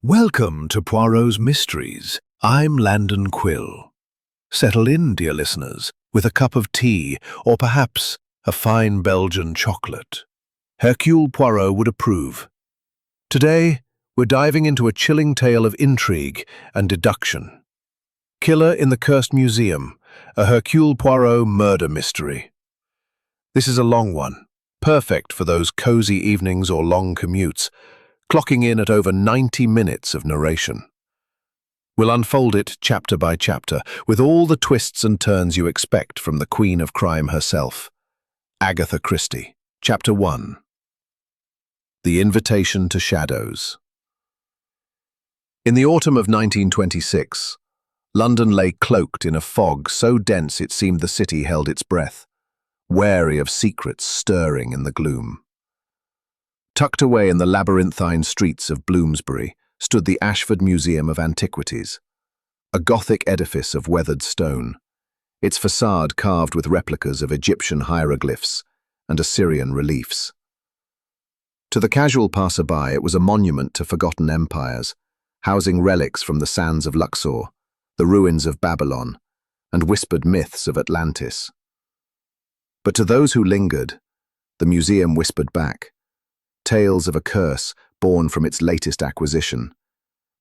Welcome to Poirot's Mysteries. I'm Landon Quill. Settle in, dear listeners, with a cup of tea or perhaps a fine Belgian chocolate. Hercule Poirot would approve. Today, we're diving into a chilling tale of intrigue and deduction. Killer in the Cursed Museum, a Hercule Poirot murder mystery. This is a long one, perfect for those cozy evenings or long commutes, clocking in at over 90 minutes of narration. We'll unfold it chapter by chapter, with all the twists and turns you expect from the Queen of Crime herself, Agatha Christie. Chapter 1. The Invitation to Shadows. In the autumn of 1926, London lay cloaked in a fog so dense it seemed the city held its breath, wary of secrets stirring in the gloom. Tucked away in the labyrinthine streets of Bloomsbury stood the Ashford Museum of Antiquities, a Gothic edifice of weathered stone, its facade carved with replicas of Egyptian hieroglyphs and Assyrian reliefs. To the casual passerby, it was a monument to forgotten empires, housing relics from the sands of Luxor, the ruins of Babylon, and whispered myths of Atlantis. But to those who lingered, the museum whispered back, tales of a curse born from its latest acquisition,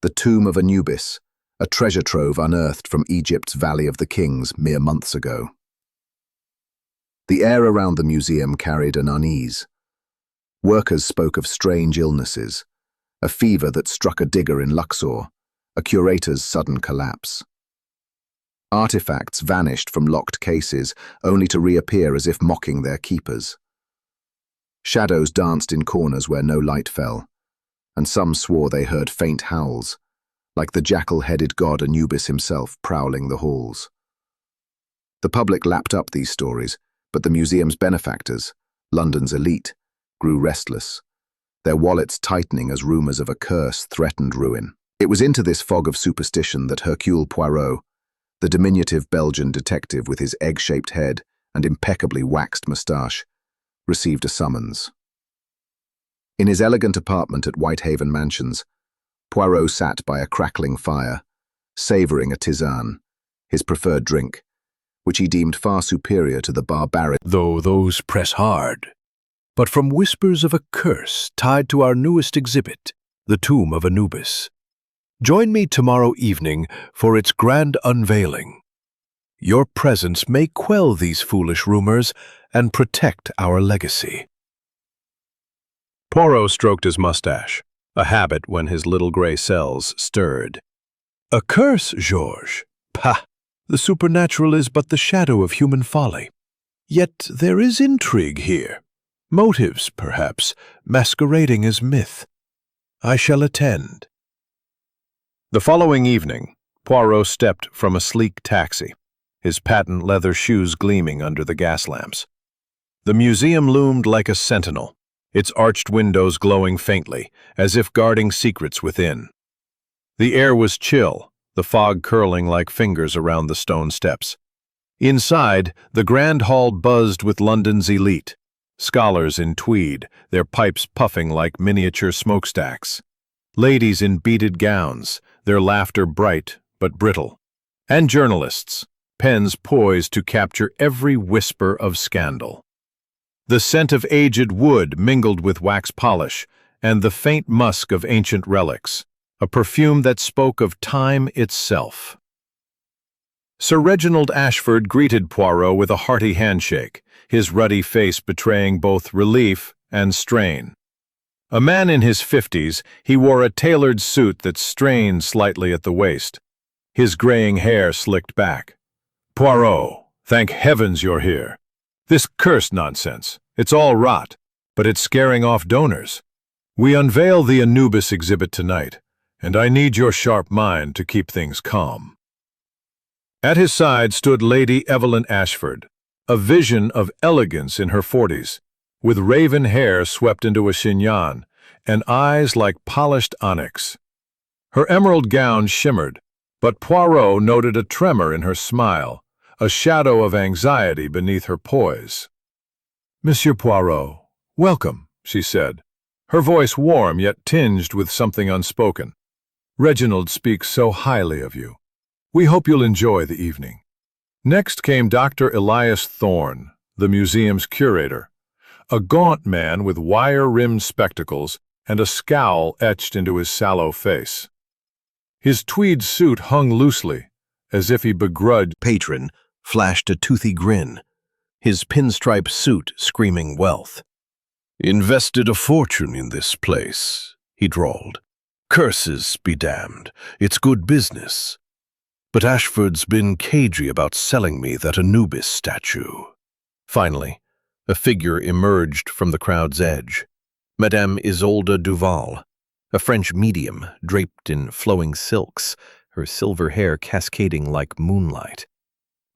the tomb of Anubis, a treasure trove unearthed from Egypt's Valley of the Kings mere months ago. The air around the museum carried an unease. Workers spoke of strange illnesses, a fever that struck a digger in Luxor, a curator's sudden collapse. Artifacts vanished from locked cases, only to reappear as if mocking their keepers. Shadows danced in corners where no light fell, and some swore they heard faint howls, like the jackal-headed god Anubis himself prowling the halls. The public lapped up these stories, but the museum's benefactors, London's elite, grew restless, their wallets tightening as rumours of a curse threatened ruin. It was into this fog of superstition that Hercule Poirot, the diminutive Belgian detective with his egg-shaped head and impeccably waxed moustache, received a summons. In his elegant apartment at Whitehaven Mansions, Poirot sat by a crackling fire, savouring a tisane, his preferred drink, which he deemed far superior to the barbaric. Though those press hard, but from whispers of a curse tied to our newest exhibit, the tomb of Anubis. Join me tomorrow evening for its grand unveiling. Your presence may quell these foolish rumors and protect our legacy. Poirot stroked his mustache, a habit when his little gray cells stirred. A curse, Georges? Pah! The supernatural is but the shadow of human folly. Yet there is intrigue here. Motives, perhaps, masquerading as myth. I shall attend. The following evening, Poirot stepped from a sleek taxi, his patent leather shoes gleaming under the gas lamps. The museum loomed like a sentinel, its arched windows glowing faintly, as if guarding secrets within. The air was chill, the fog curling like fingers around the stone steps. Inside, the grand hall buzzed with London's elite, scholars in tweed, their pipes puffing like miniature smokestacks, ladies in beaded gowns, their laughter bright but brittle, and journalists, pens poised to capture every whisper of scandal. The scent of aged wood mingled with wax polish, and the faint musk of ancient relics, a perfume that spoke of time itself. Sir Reginald Ashford greeted Poirot with a hearty handshake, his ruddy face betraying both relief and strain. A man in his 50s, he wore a tailored suit that strained slightly at the waist, his graying hair slicked back. "Poirot, thank heavens you're here. This cursed nonsense, it's all rot, but it's scaring off donors. We unveil the Anubis exhibit tonight, and I need your sharp mind to keep things calm." At his side stood Lady Evelyn Ashford, a vision of elegance in her 40s, with raven hair swept into a chignon and eyes like polished onyx. Her emerald gown shimmered, but Poirot noted a tremor in her smile, a shadow of anxiety beneath her poise. "Monsieur Poirot, welcome," she said, her voice warm yet tinged with something unspoken. Reginald speaks so highly of you. We hope you'll enjoy the evening." Next came Dr. Elias Thorne, the museum's curator, a gaunt man with wire-rimmed spectacles and a scowl etched into his sallow face. His tweed suit hung loosely, as if he begrudged. Patron flashed a toothy grin, his pinstripe suit screaming wealth. "Invested a fortune in this place," he drawled. "Curses be damned, it's good business. But Ashford's been cagey about selling me that Anubis statue." Finally, a figure emerged from the crowd's edge. Madame Isolde Duval, a French medium draped in flowing silks, her silver hair cascading like moonlight.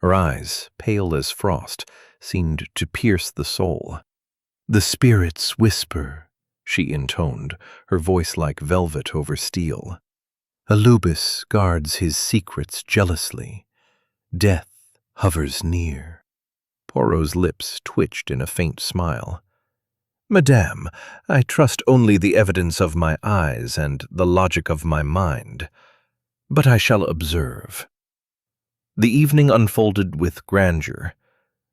Her eyes, pale as frost, seemed to pierce the soul. "The spirits whisper," she intoned, her voice like velvet over steel. "Anubis guards his secrets jealously. Death hovers near." Poirot's lips twitched in a faint smile. "Madame, I trust only the evidence of my eyes and the logic of my mind. But I shall observe." The evening unfolded with grandeur.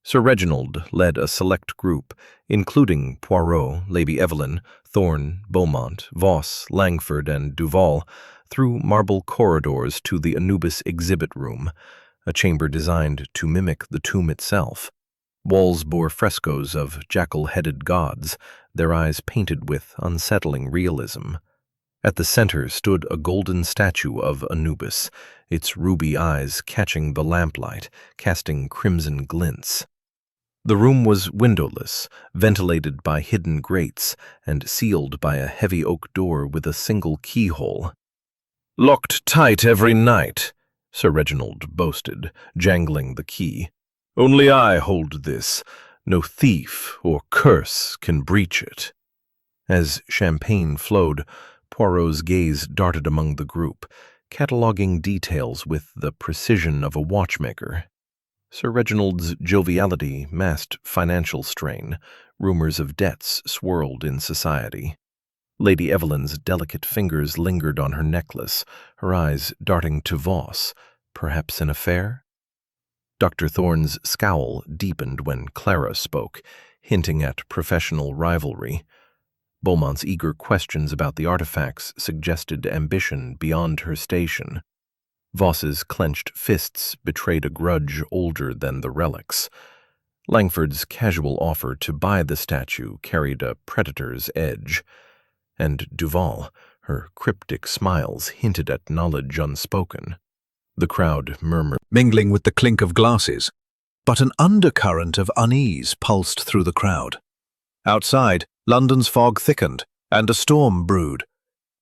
Sir Reginald led a select group, including Poirot, Lady Evelyn, Thorne, Beaumont, Voss, Langford, and Duval, through marble corridors to the Anubis exhibit room, a chamber designed to mimic the tomb itself. Walls bore frescoes of jackal-headed gods, their eyes painted with unsettling realism. At the center stood a golden statue of Anubis, its ruby eyes catching the lamplight, casting crimson glints. The room was windowless, ventilated by hidden grates, and sealed by a heavy oak door with a single keyhole. "Locked tight every night," Sir Reginald boasted, jangling the key. "Only I hold this. No thief or curse can breach it." As champagne flowed, Poirot's gaze darted among the group, cataloging details with the precision of a watchmaker. Sir Reginald's joviality masked financial strain. Rumors of debts swirled in society. Lady Evelyn's delicate fingers lingered on her necklace, her eyes darting to Voss. Perhaps an affair? Dr. Thorne's scowl deepened when Clara spoke, hinting at professional rivalry. Beaumont's eager questions about the artifacts suggested ambition beyond her station. Voss's clenched fists betrayed a grudge older than the relics. Langford's casual offer to buy the statue carried a predator's edge. And Duval, her cryptic smiles hinted at knowledge unspoken. The crowd murmured, mingling with the clink of glasses, but an undercurrent of unease pulsed through the crowd. Outside, London's fog thickened, and a storm brewed,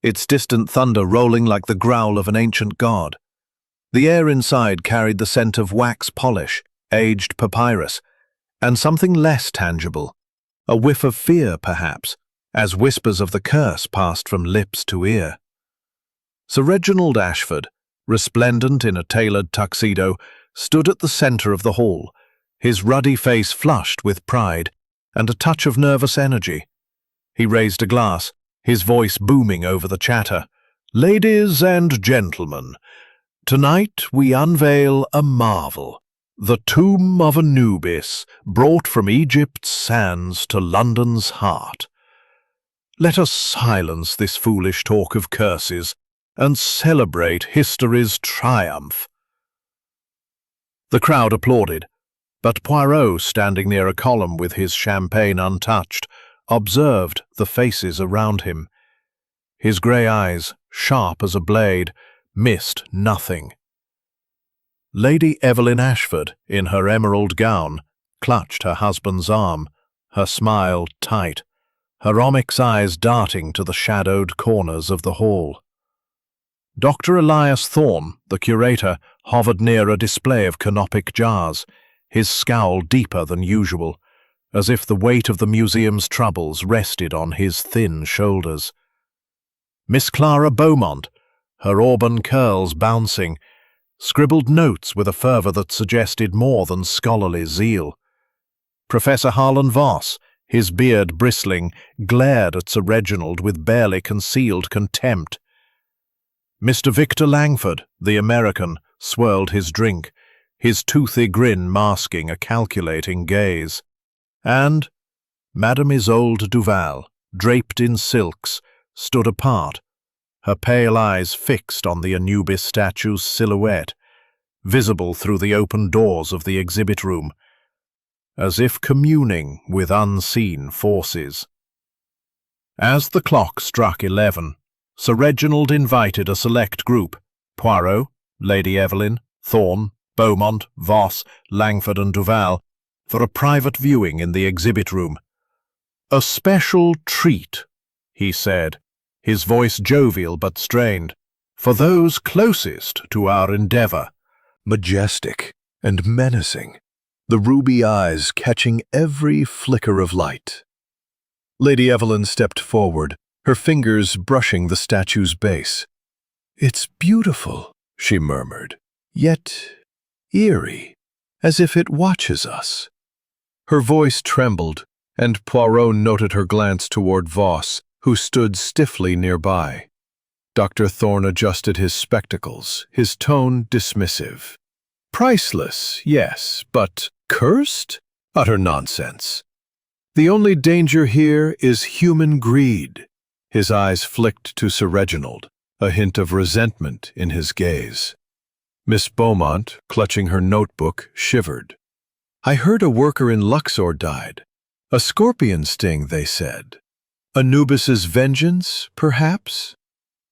its distant thunder rolling like the growl of an ancient god. The air inside carried the scent of wax polish, aged papyrus, and something less tangible, a whiff of fear, perhaps, as whispers of the curse passed from lips to ear. Sir Reginald Ashford, resplendent in a tailored tuxedo, stood at the center of the hall, his ruddy face flushed with pride and a touch of nervous energy. He raised a glass, his voice booming over the chatter. "Ladies and gentlemen, tonight we unveil a marvel, the tomb of Anubis, brought from Egypt's sands to London's heart. Let us silence this foolish talk of curses and celebrate history's triumph." The crowd applauded, but Poirot, standing near a column with his champagne untouched, observed the faces around him. His grey eyes, sharp as a blade, missed nothing. Lady Evelyn Ashford, in her emerald gown, clutched her husband's arm, her smile tight, her onyx eyes darting to the shadowed corners of the hall. Dr. Elias Thorne, the curator, hovered near a display of canopic jars, his scowl deeper than usual, as if the weight of the museum's troubles rested on his thin shoulders. Miss Clara Beaumont, her auburn curls bouncing, scribbled notes with a fervour that suggested more than scholarly zeal. Professor Harlan Voss, his beard bristling, glared at Sir Reginald with barely concealed contempt. Mr. Victor Langford, the American, swirled his drink, his toothy grin masking a calculating gaze. And Madame Isolde Duval, draped in silks, stood apart, her pale eyes fixed on the Anubis statue's silhouette, visible through the open doors of the exhibit room, as if communing with unseen forces. As the clock struck 11, Sir Reginald invited a select group, Poirot, Lady Evelyn, Thorne, Beaumont, Voss, Langford and Duval, for a private viewing in the exhibit room. "A special treat," he said, his voice jovial but strained, "for those closest to our endeavor." Majestic and menacing, the ruby eyes catching every flicker of light. Lady Evelyn stepped forward, her fingers brushing the statue's base. "It's beautiful," she murmured, "yet eerie, as if it watches us." Her voice trembled, and Poirot noted her glance toward Voss, who stood stiffly nearby. Dr. Thorne adjusted his spectacles, his tone dismissive. "Priceless, yes, but cursed? Utter nonsense. The only danger here is human greed." His eyes flicked to Sir Reginald, a hint of resentment in his gaze. Miss Beaumont, clutching her notebook, shivered. "I heard a worker in Luxor died. A scorpion sting, they said. Anubis's vengeance, perhaps?"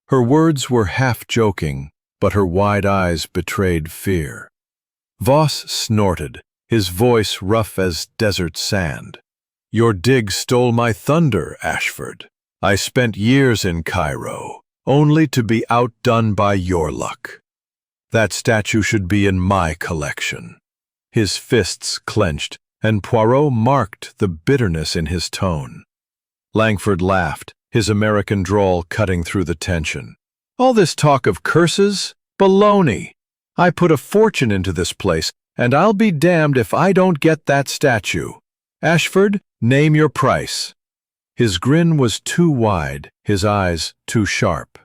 Her words were half-joking, but her wide eyes betrayed fear. Voss snorted, his voice rough as desert sand. "Your dig stole my thunder, Ashford. I spent years in Cairo, only to be outdone by your luck. That statue should be in my collection." His fists clenched, and Poirot marked the bitterness in his tone. Langford laughed, his American drawl cutting through the tension. "All this talk of curses? Baloney! I put a fortune into this place, and I'll be damned if I don't get that statue. Ashford, name your price." His grin was too wide, his eyes too sharp.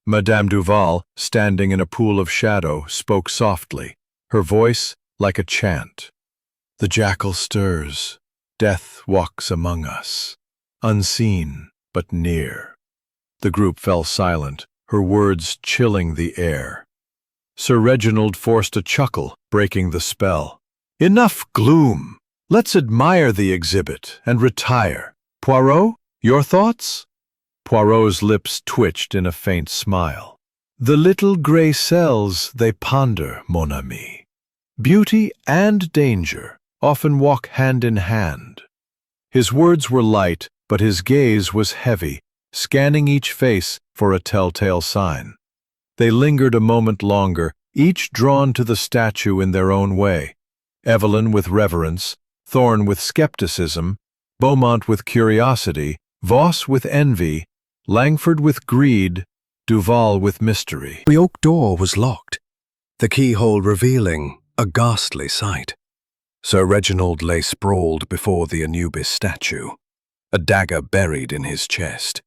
Madame Duval, standing in a pool of shadow, spoke softly, her voice like a chant. "The jackal stirs, death walks among us, unseen but near." The group fell silent, her words chilling the air. Sir Reginald forced a chuckle, breaking the spell. "Enough gloom! Let's admire the exhibit and retire. Poirot, your thoughts?" Poirot's lips twitched in a faint smile. "The little grey cells they ponder, mon ami. Beauty and danger often walk hand in hand." His words were light, but his gaze was heavy, scanning each face for a telltale sign. They lingered a moment longer, each drawn to the statue in their own way. Evelyn with reverence, Thorne with skepticism, Beaumont with curiosity, Voss with envy, Langford with greed, Duval with mystery. The oak door was locked, the keyhole revealing a ghastly sight. Sir Reginald lay sprawled before the Anubis statue, a dagger buried in his chest,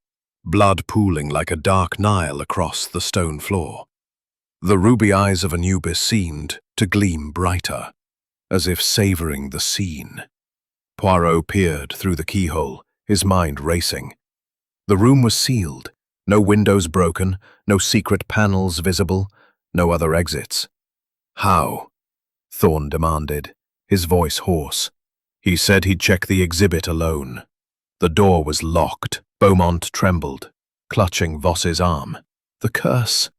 blood pooling like a dark Nile across the stone floor. The ruby eyes of Anubis seemed to gleam brighter, as if savoring the scene. Poirot peered through the keyhole, his mind racing. The room was sealed, no windows broken, no secret panels visible, no other exits. "How?" Thorne demanded, his voice hoarse. "He said he'd check the exhibit alone." The door was locked. Beaumont trembled, clutching Voss's arm. "The curse.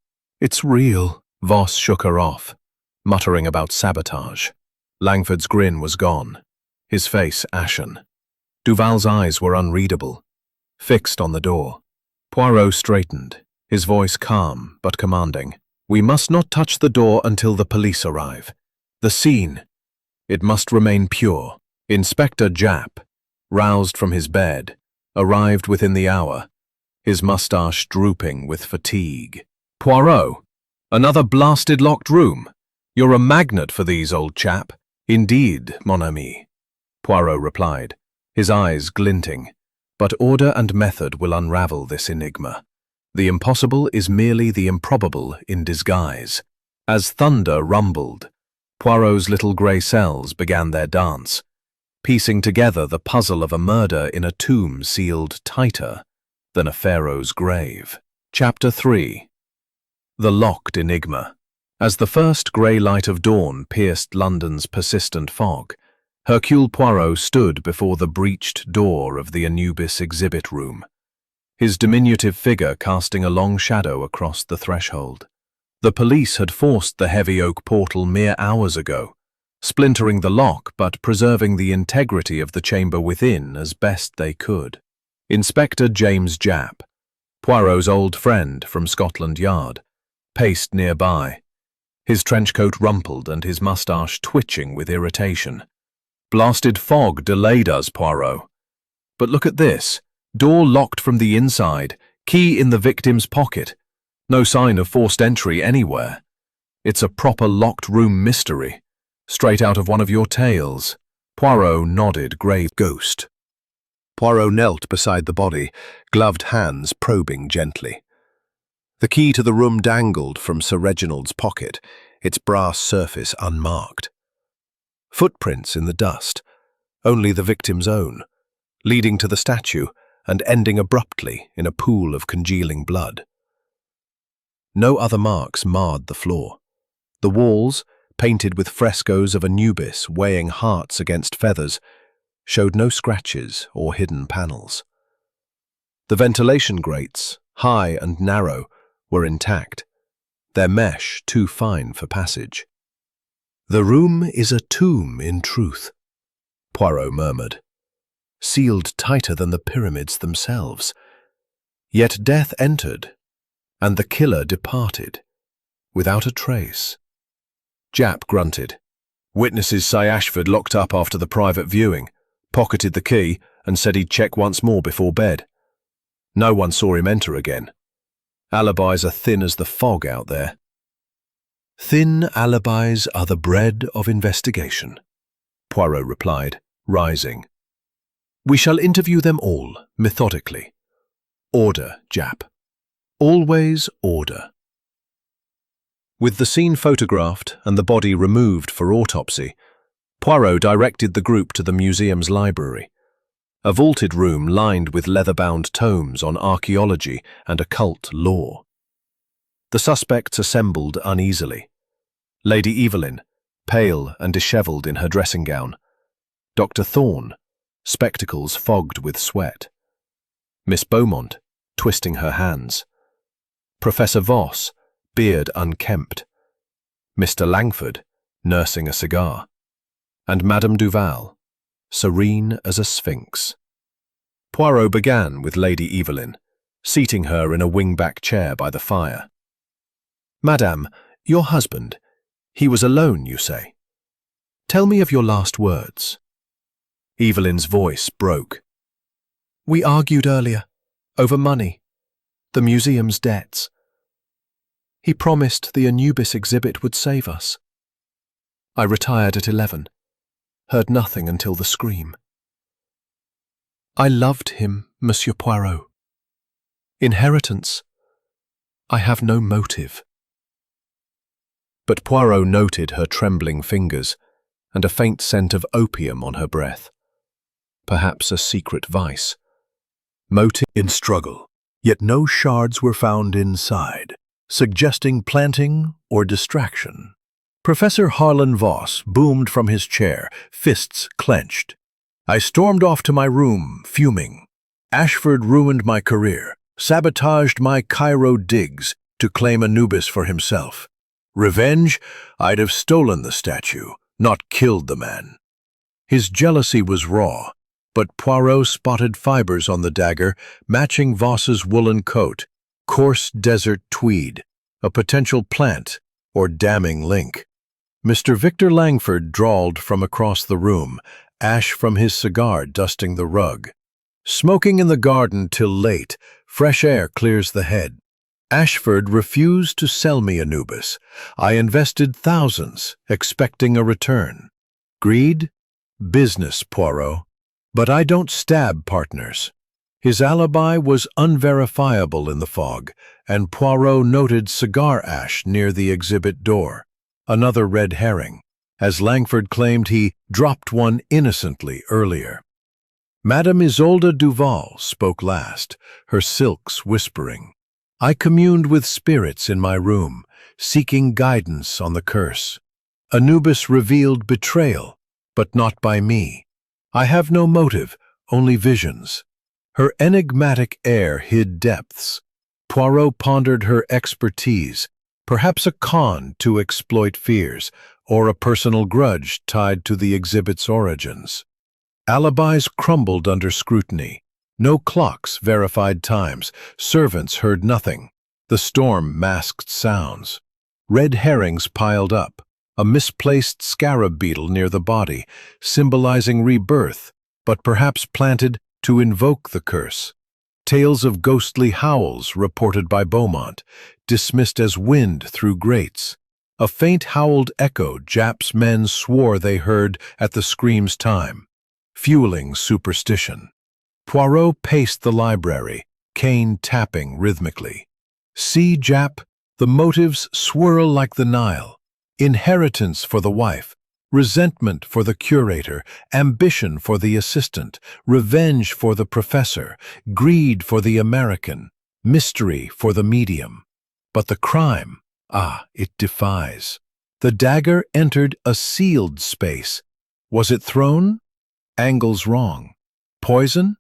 It's real." Voss shook her off, muttering about sabotage. Langford's grin was gone, his face ashen. Duval's eyes were unreadable, fixed on the door. Poirot straightened, his voice calm but commanding. "We must not touch the door until the police arrive. The scene, it must remain pure." Inspector Japp, roused from his bed, arrived within the hour, his mustache drooping with fatigue. "Poirot, another blasted locked room. You're a magnet for these, old chap." "Indeed, mon ami," Poirot replied, his eyes glinting. "But order and method will unravel this enigma. The impossible is merely the improbable in disguise. As thunder rumbled, Poirot's little grey cells began their dance, piecing together the puzzle of a murder in a tomb sealed tighter than a pharaoh's grave. Chapter 3. The Locked Enigma. As the first grey light of dawn pierced London's persistent fog, Hercule Poirot stood before the breached door of the Anubis exhibit room, his diminutive figure casting a long shadow across the threshold. The police had forced the heavy oak portal mere hours ago, splintering the lock but preserving the integrity of the chamber within as best they could. Inspector James Japp, Poirot's old friend from Scotland Yard, paced nearby, his trenchcoat rumpled and his moustache twitching with irritation. "Blasted fog delayed us, Poirot. But look at this. Door locked from the inside, key in the victim's pocket. No sign of forced entry anywhere. It's a proper locked room mystery, straight out of one of your tales." Poirot nodded, grave. Ghost. Poirot knelt beside the body, gloved hands probing gently. The key to the room dangled from Sir Reginald's pocket, its brass surface unmarked. Footprints in the dust, only the victim's own, leading to the statue and ending abruptly in a pool of congealing blood. No other marks marred the floor. The walls, painted with frescoes of Anubis weighing hearts against feathers, showed no scratches or hidden panels. The ventilation grates, high and narrow, were intact, their mesh too fine for passage. "The room is a tomb in truth," Poirot murmured, "sealed tighter than the pyramids themselves. Yet death entered, and the killer departed, without a trace." Japp grunted. "Witnesses say Ashford locked up after the private viewing, pocketed the key, and said he'd check once more before bed. No one saw him enter again. Alibis are thin as the fog out there." "Thin alibis are the bread of investigation," Poirot replied, rising. "We shall interview them all, methodically. Order, Japp. Always order." With the scene photographed and the body removed for autopsy, Poirot directed the group to the museum's library, a vaulted room lined with leather-bound tomes on archaeology and occult lore. The suspects assembled uneasily. Lady Evelyn, pale and dishevelled in her dressing gown. Dr. Thorne, spectacles fogged with sweat. Miss Beaumont, twisting her hands. Professor Voss, beard unkempt. Mr. Langford, nursing a cigar. And Madame Duval, serene as a sphinx. Poirot began with Lady Evelyn, seating her in a wing-back chair by the fire. "Madame, your husband, he was alone, you say? Tell me of your last words." Evelyn's voice broke. "We argued earlier, over money, the museum's debts. He promised the Anubis exhibit would save us. I retired at 11, heard nothing until the scream. I loved him, Monsieur Poirot. Inheritance. I have no motive." But Poirot noted her trembling fingers and a faint scent of opium on her breath. Perhaps a secret vice. Motive in struggle, yet no shards were found inside, suggesting planting or distraction. Professor Harlan Voss boomed from his chair, fists clenched. "I stormed off to my room, fuming. Ashford ruined my career, sabotaged my Cairo digs to claim Anubis for himself. Revenge? I'd have stolen the statue, not killed the man." His jealousy was raw, but Poirot spotted fibers on the dagger matching Voss's woolen coat, coarse desert tweed, a potential plant or damning link. Mr. Victor Langford drawled from across the room, ash from his cigar dusting the rug. "Smoking in the garden till late, fresh air clears the head. Ashford refused to sell me Anubis. I invested thousands, expecting a return. Greed? Business, Poirot. But I don't stab partners. His alibi was unverifiable in the fog, and Poirot noted cigar ash near the exhibit door. Another red herring, as Langford claimed he dropped one innocently earlier. Madame Isolde Duval spoke last, her silks whispering. I communed with spirits in my room, seeking guidance on the curse. Anubis revealed betrayal, but not by me. I have no motive, only visions. Her enigmatic air hid depths. Poirot pondered her expertise, perhaps a con to exploit fears, or a personal grudge tied to the exhibit's origins. Alibis crumbled under scrutiny. No clocks verified times. Servants heard nothing. The storm masked sounds. Red herrings piled up. A misplaced scarab beetle near the body, symbolizing rebirth, but perhaps planted to invoke the curse. Tales of ghostly howls reported by Beaumont, dismissed as wind through grates. A faint howled echo Japp's men swore they heard at the scream's time, fueling superstition. Poirot paced the library, cane tapping rhythmically. See, Japp, the motives swirl like the Nile. Inheritance for the wife, resentment for the curator, ambition for the assistant, revenge for the professor, greed for the American, mystery for the medium. But the crime, it defies. The dagger entered a sealed space. Was it thrown? Angles wrong. Poison?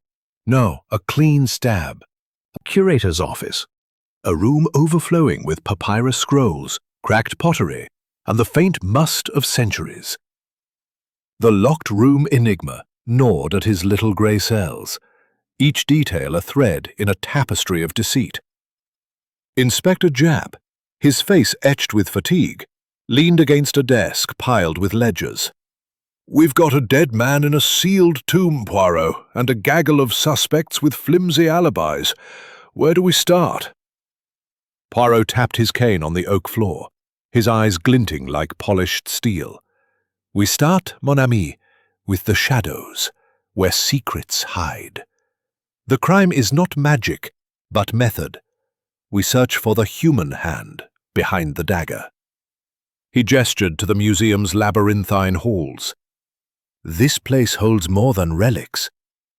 No, a clean stab. A curator's office. A room overflowing with papyrus scrolls, cracked pottery, and the faint must of centuries. The locked room enigma gnawed at his little grey cells, each detail a thread in a tapestry of deceit. Inspector Japp, his face etched with fatigue, leaned against a desk piled with ledgers. We've got a dead man in a sealed tomb, Poirot, and a gaggle of suspects with flimsy alibis. Where do we start? Poirot tapped his cane on the oak floor, his eyes glinting like polished steel. We start, mon ami, with the shadows, where secrets hide. The crime is not magic, but method. We search for the human hand behind the dagger. He gestured to the museum's labyrinthine halls. This place holds more than relics.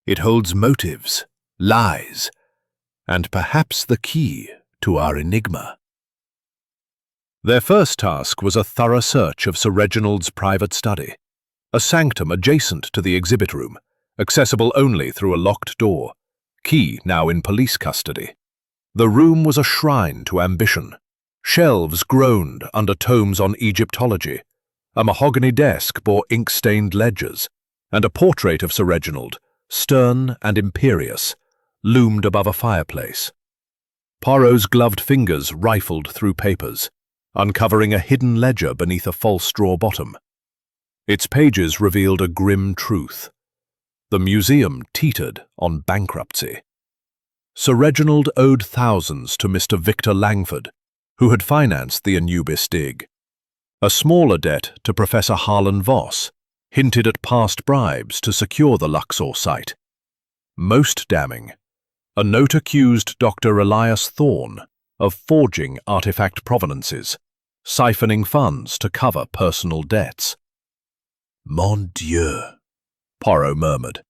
It holds motives, lies, and perhaps the key to our enigma. Their first task was a thorough search of Sir Reginald's private study, a sanctum adjacent to the exhibit room, accessible only through a locked door, key now in police custody. The room was a shrine to ambition. Shelves groaned under tomes on Egyptology. A mahogany desk bore ink-stained ledgers, and a portrait of Sir Reginald, stern and imperious, loomed above a fireplace. Poirot's gloved fingers rifled through papers, uncovering a hidden ledger beneath a false straw bottom. Its pages revealed a grim truth. The museum teetered on bankruptcy. Sir Reginald owed thousands to Mr. Victor Langford, who had financed the Anubis dig. A smaller debt to Professor Harlan Voss hinted at past bribes to secure the Luxor site. Most damning, a note accused Dr. Elias Thorne of forging artifact provenances, siphoning funds to cover personal debts. Mon Dieu, Poirot murmured.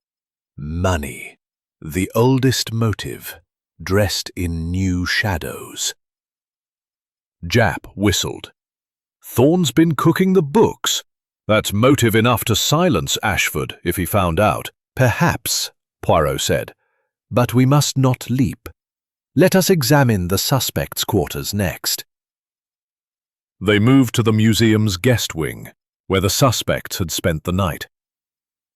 Money, the oldest motive, dressed in new shadows. Japp whistled. Thorne's been cooking the books. That's motive enough to silence Ashford if he found out. Perhaps, Poirot said, but we must not leap. Let us examine the suspects' quarters next. They moved to the museum's guest wing, where the suspects had spent the night.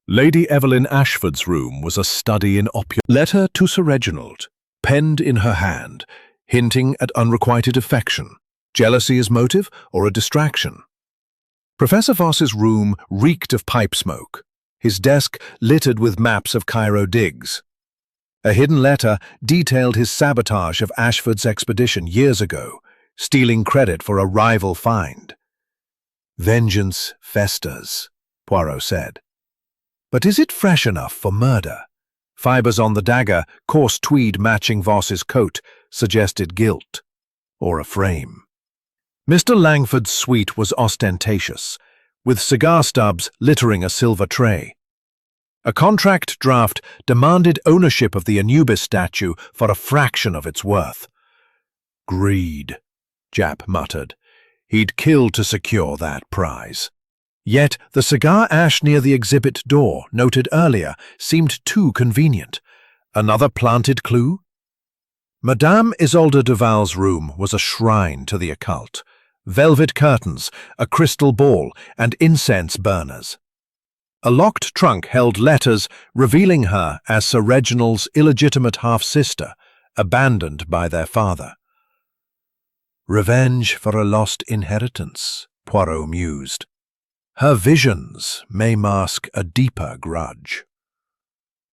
Lady Evelyn Ashford's room was a study in opulence. Letter to Sir Reginald, penned in her hand, hinting at unrequited affection, jealousy as motive, or a distraction. Professor Voss's room reeked of pipe smoke, his desk littered with maps of Cairo digs. A hidden letter detailed his sabotage of Ashford's expedition years ago, stealing credit for a rival find. Vengeance festers, Poirot said. But is it fresh enough for murder? Fibers on the dagger, coarse tweed matching Voss's coat, suggested guilt or a frame. Mr. Langford's suite was ostentatious, with cigar stubs littering a silver tray. A contract draft demanded ownership of the Anubis statue for a fraction of its worth. Greed, Japp muttered. He'd kill to secure that prize. Yet the cigar ash near the exhibit door, noted earlier, seemed too convenient. Another planted clue? Madame Isolde Duval's room was a shrine to the occult. Velvet curtains, a crystal ball, and incense burners. A locked trunk held letters revealing her as Sir Reginald's illegitimate half-sister, abandoned by their father. Revenge for a lost inheritance, Poirot mused. Her visions may mask a deeper grudge.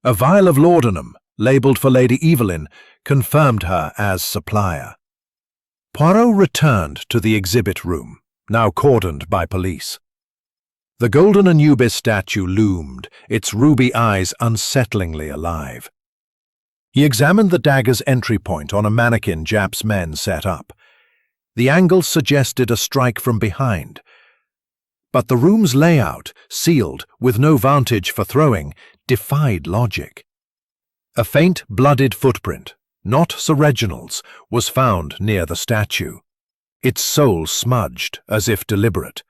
A vial of laudanum, labelled for Lady Evelyn, confirmed her as supplier. Poirot returned to the exhibit room, now cordoned by police. The golden Anubis statue loomed, its ruby eyes unsettlingly alive. He examined the dagger's entry point on a mannequin Japp's men set up. The angle suggested a strike from behind. But the room's layout, sealed, with no vantage for throwing, defied logic. A faint, blooded footprint, not Sir Reginald's, was found near the statue, its sole smudged as if deliberate.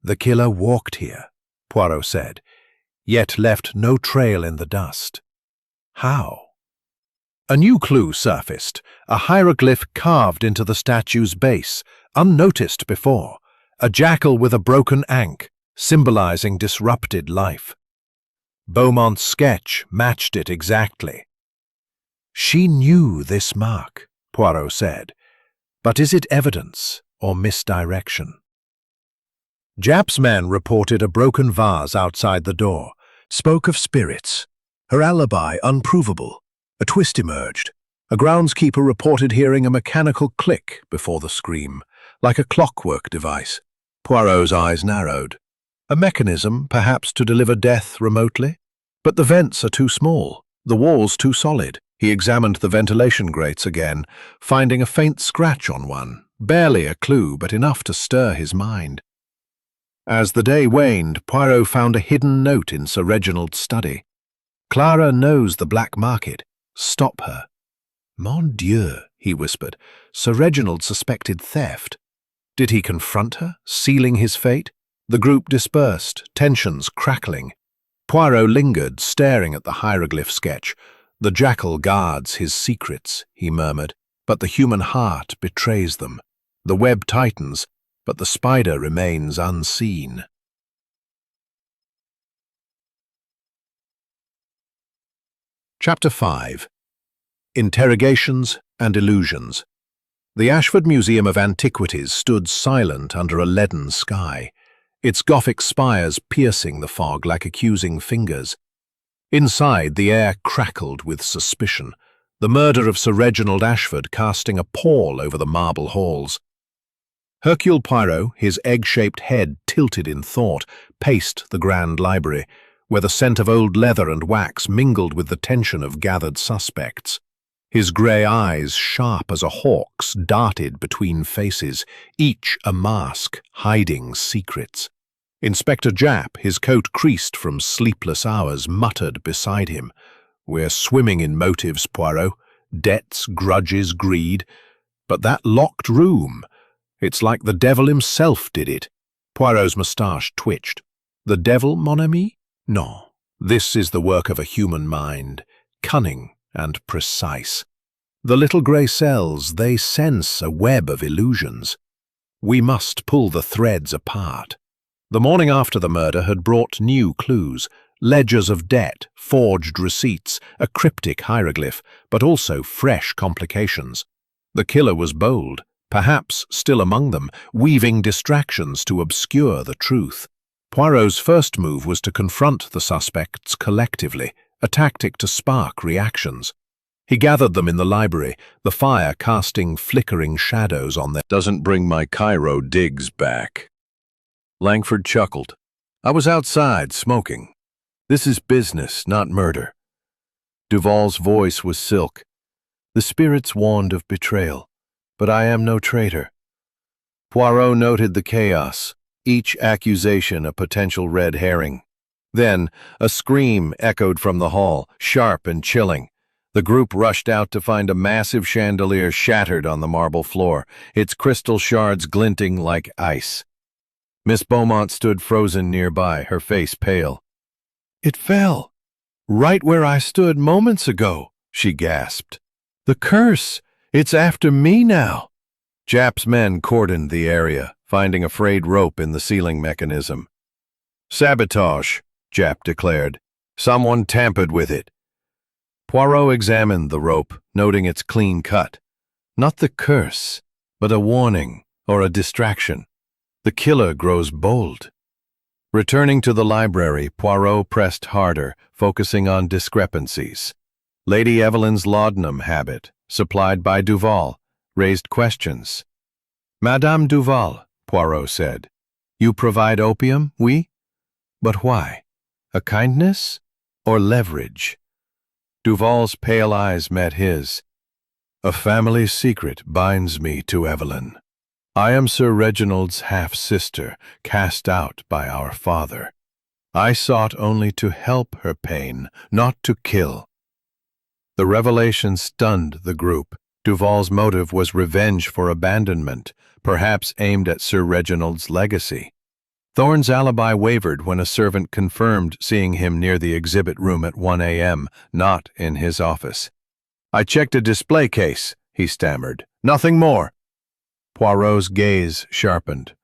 The killer walked here, Poirot said, yet left no trail in the dust. How? A new clue surfaced, a hieroglyph carved into the statue's base, unnoticed before, a jackal with a broken ankh, symbolizing disrupted life. Beaumont's sketch matched it exactly. She knew this mark, Poirot said, but is it evidence or misdirection? Japp's men reported a broken vase outside the door, spoke of spirits, her alibi unprovable. A twist emerged. A groundskeeper reported hearing a mechanical click before the scream, like a clockwork device. Poirot's eyes narrowed. A mechanism, perhaps, to deliver death remotely? But the vents are too small, the walls too solid. He examined the ventilation grates again, finding a faint scratch on one, barely a clue, but enough to stir his mind. As the day waned, Poirot found a hidden note in Sir Reginald's study. Clara knows the black market. Stop her. Mon Dieu, he whispered. Sir Reginald suspected theft. Did he confront her, sealing his fate? The group dispersed, tensions crackling. Poirot lingered, staring at the hieroglyph sketch. The jackal guards his secrets, he murmured, but the human heart betrays them. The web tightens, but the spider remains unseen. Chapter 5. Interrogations and Illusions. The Ashford Museum of Antiquities stood silent under a leaden sky, its Gothic spires piercing the fog like accusing fingers. Inside, the air crackled with suspicion, the murder of Sir Reginald Ashford casting a pall over the marble halls. Hercule Poirot, his egg-shaped head tilted in thought, paced the grand library, where the scent of old leather and wax mingled with the tension of gathered suspects. His grey eyes, sharp as a hawk's, darted between faces, each a mask hiding secrets. Inspector Japp, his coat creased from sleepless hours, muttered beside him. We're swimming in motives, Poirot. Debts, grudges, greed. But that locked room, it's like the devil himself did it. Poirot's moustache twitched. The devil, mon ami? No. This is the work of a human mind, cunning and precise. The little grey cells, they sense a web of illusions. We must pull the threads apart. The morning after the murder had brought new clues, ledgers of debt, forged receipts, a cryptic hieroglyph, but also fresh complications. The killer was bold, perhaps still among them, weaving distractions to obscure the truth. Poirot's first move was to confront the suspects collectively, a tactic to spark reactions. He gathered them in the library, the fire casting flickering shadows on them. Doesn't bring my Cairo digs back. Langford chuckled. I was outside, smoking. This is business, not murder. Duval's voice was silk. "The spirits warned of betrayal, but I am no traitor." Poirot noted the chaos, each accusation a potential red herring. Then, a scream echoed from the hall, sharp and chilling. The group rushed out to find a massive chandelier shattered on the marble floor, its crystal shards glinting like ice. Miss Beaumont stood frozen nearby, her face pale. "It fell, right where I stood moments ago," she gasped. "The curse! It's after me now!" Jap's men cordoned the area, finding a frayed rope in the ceiling mechanism. "Sabotage," Jap declared. "Someone tampered with it." Poirot examined the rope, noting its clean cut. Not the curse, but a warning or a distraction. The killer grows bold. Returning to the library, Poirot pressed harder, focusing on discrepancies. Lady Evelyn's laudanum habit, supplied by Duval, raised questions. "Madame Duval," Poirot said, "you provide opium, oui? But why? A kindness or leverage?" Duval's pale eyes met his. "A family secret binds me to Evelyn. I am Sir Reginald's half-sister, cast out by our father. I sought only to help her pain, not to kill." The revelation stunned the group. Duval's motive was revenge for abandonment, perhaps aimed at Sir Reginald's legacy. Thorne's alibi wavered when a servant confirmed seeing him near the exhibit room at 1 a.m., not in his office. "I checked a display case," he stammered. "Nothing more." Poirot's gaze sharpened.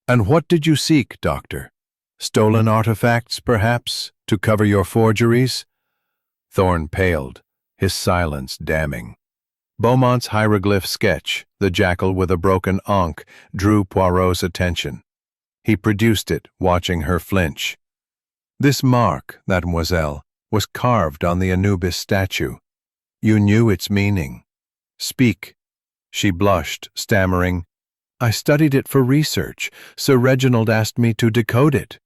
"And what did you seek, Doctor? Stolen artifacts, perhaps, to cover your forgeries?" Thorne paled, his silence damning. Beaumont's hieroglyph sketch, the jackal with a broken ankh, drew Poirot's attention. He produced it, watching her flinch. "This mark, mademoiselle, was carved on the Anubis statue. You knew its meaning. Speak." She blushed, stammering, "I studied it for research. Sir Reginald asked me to decode it."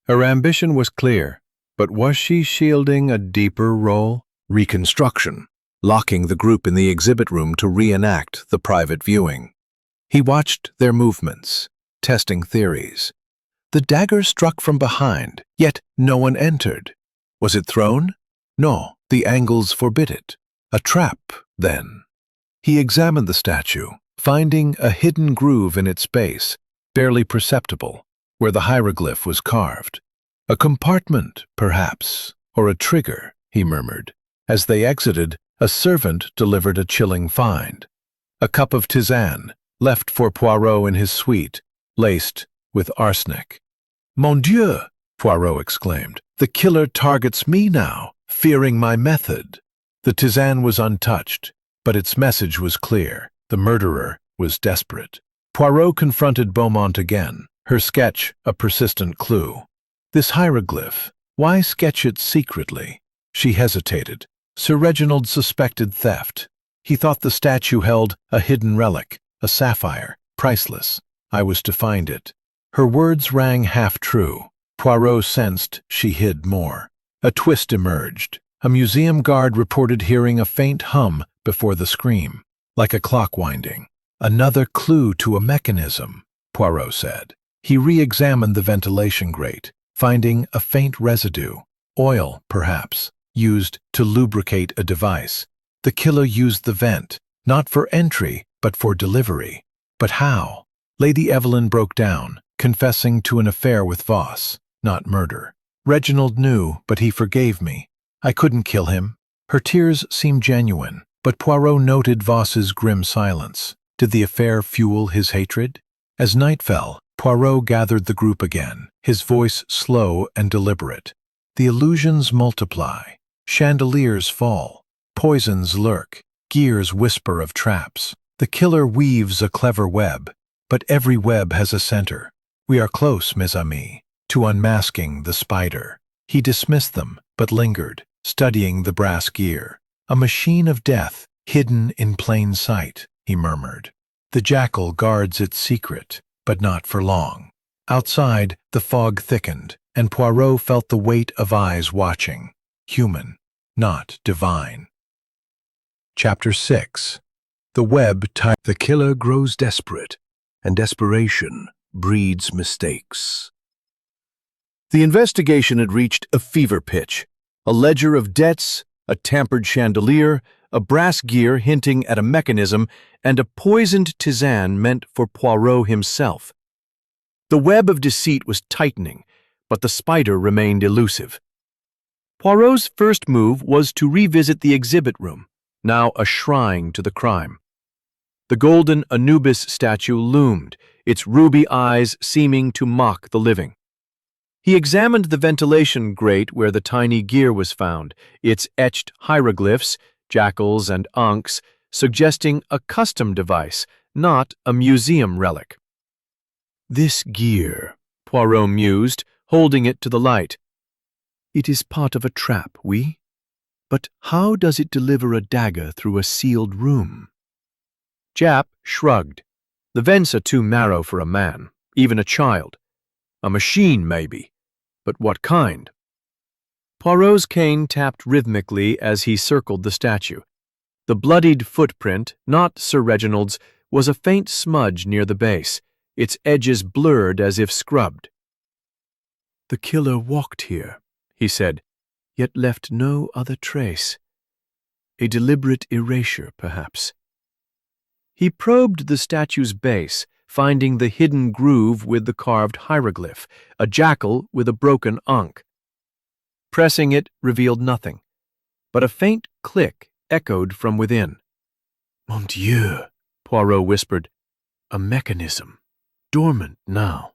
Her ambition was clear, but was she shielding a deeper role? Reconstruction, locking the group in the exhibit room to reenact the private viewing. He watched their movements, testing theories. The dagger struck from behind, yet no one entered. Was it thrown? No, the angles forbid it. A trap, then. He examined the statue, finding a hidden groove in its base, barely perceptible, where the hieroglyph was carved. "A compartment, perhaps, or a trigger," he murmured. As they exited, a servant delivered a chilling find. A cup of tisane, left for Poirot in his suite, laced with arsenic. "Mon Dieu!" Poirot exclaimed. "The killer targets me now, fearing my method." The tisane was untouched, but its message was clear. The murderer was desperate. Poirot confronted Beaumont again, her sketch a persistent clue. "This hieroglyph, why sketch it secretly?" She hesitated. Sir Reginald suspected theft. He thought the statue held a hidden relic, a sapphire, priceless. I was to find it. Her words rang half-true. Poirot sensed she hid more. A twist emerged. A museum guard reported hearing a faint hum before the scream, like a clock winding. "Another clue to a mechanism," Poirot said. He re-examined the ventilation grate, finding a faint residue, oil, perhaps, used to lubricate a device. The killer used the vent, not for entry, but for delivery. But how? Lady Evelyn broke down, confessing to an affair with Voss, not murder. "Reginald knew, but he forgave me. I couldn't kill him." Her tears seemed genuine, but Poirot noted Voss's grim silence. Did the affair fuel his hatred? As night fell, Poirot gathered the group again, his voice slow and deliberate. "The illusions multiply. Chandeliers fall. Poisons lurk. Gears whisper of traps. The killer weaves a clever web, but every web has a center. We are close, mes amis, to unmasking the spider." He dismissed them, but lingered, studying the brass gear. "A machine of death, hidden in plain sight," he murmured. "The jackal guards its secret, but not for long." Outside, the fog thickened, and Poirot felt the weight of eyes watching. Human. not divine. Chapter 6. The web tied. The killer grows desperate, and desperation breeds mistakes. The investigation had reached a fever pitch. A ledger of debts, a tampered chandelier, a brass gear hinting at a mechanism, and a poisoned tisane meant for Poirot himself. The web of deceit was tightening, but the spider remained elusive. Poirot's first move was to revisit the exhibit room, now a shrine to the crime. The golden Anubis statue loomed, its ruby eyes seeming to mock the living. He examined the ventilation grate where the tiny gear was found, its etched hieroglyphs, jackals and ankhs, suggesting a custom device, not a museum relic. This gear, Poirot mused, holding it to the light. It is part of a trap, oui? But how does it deliver a dagger through a sealed room? Japp shrugged. The vents are too narrow for a man, even a child. A machine, maybe. But what kind? Poirot's cane tapped rhythmically as he circled the statue. The bloodied footprint, not Sir Reginald's, was a faint smudge near the base, its edges blurred as if scrubbed. The killer walked here, he said, yet left no other trace. A deliberate erasure, perhaps. He probed the statue's base, finding the hidden groove with the carved hieroglyph, a jackal with a broken ankh. Pressing it revealed nothing, but a faint click echoed from within. Mon Dieu, Poirot whispered. A mechanism, dormant now,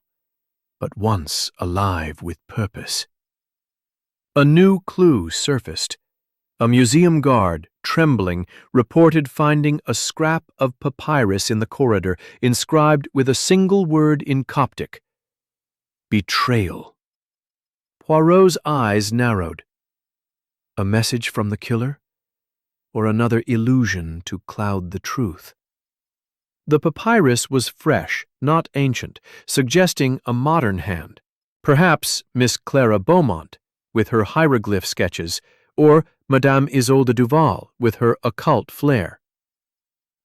but once alive with purpose. A new clue surfaced. A museum guard, trembling, reported finding a scrap of papyrus in the corridor, inscribed with a single word in Coptic. Betrayal. Poirot's eyes narrowed. A message from the killer? Or another illusion to cloud the truth? The papyrus was fresh, not ancient, suggesting a modern hand. Perhaps Miss Clara Beaumont, with her hieroglyph sketches, or Madame Isolde Duval, with her occult flair.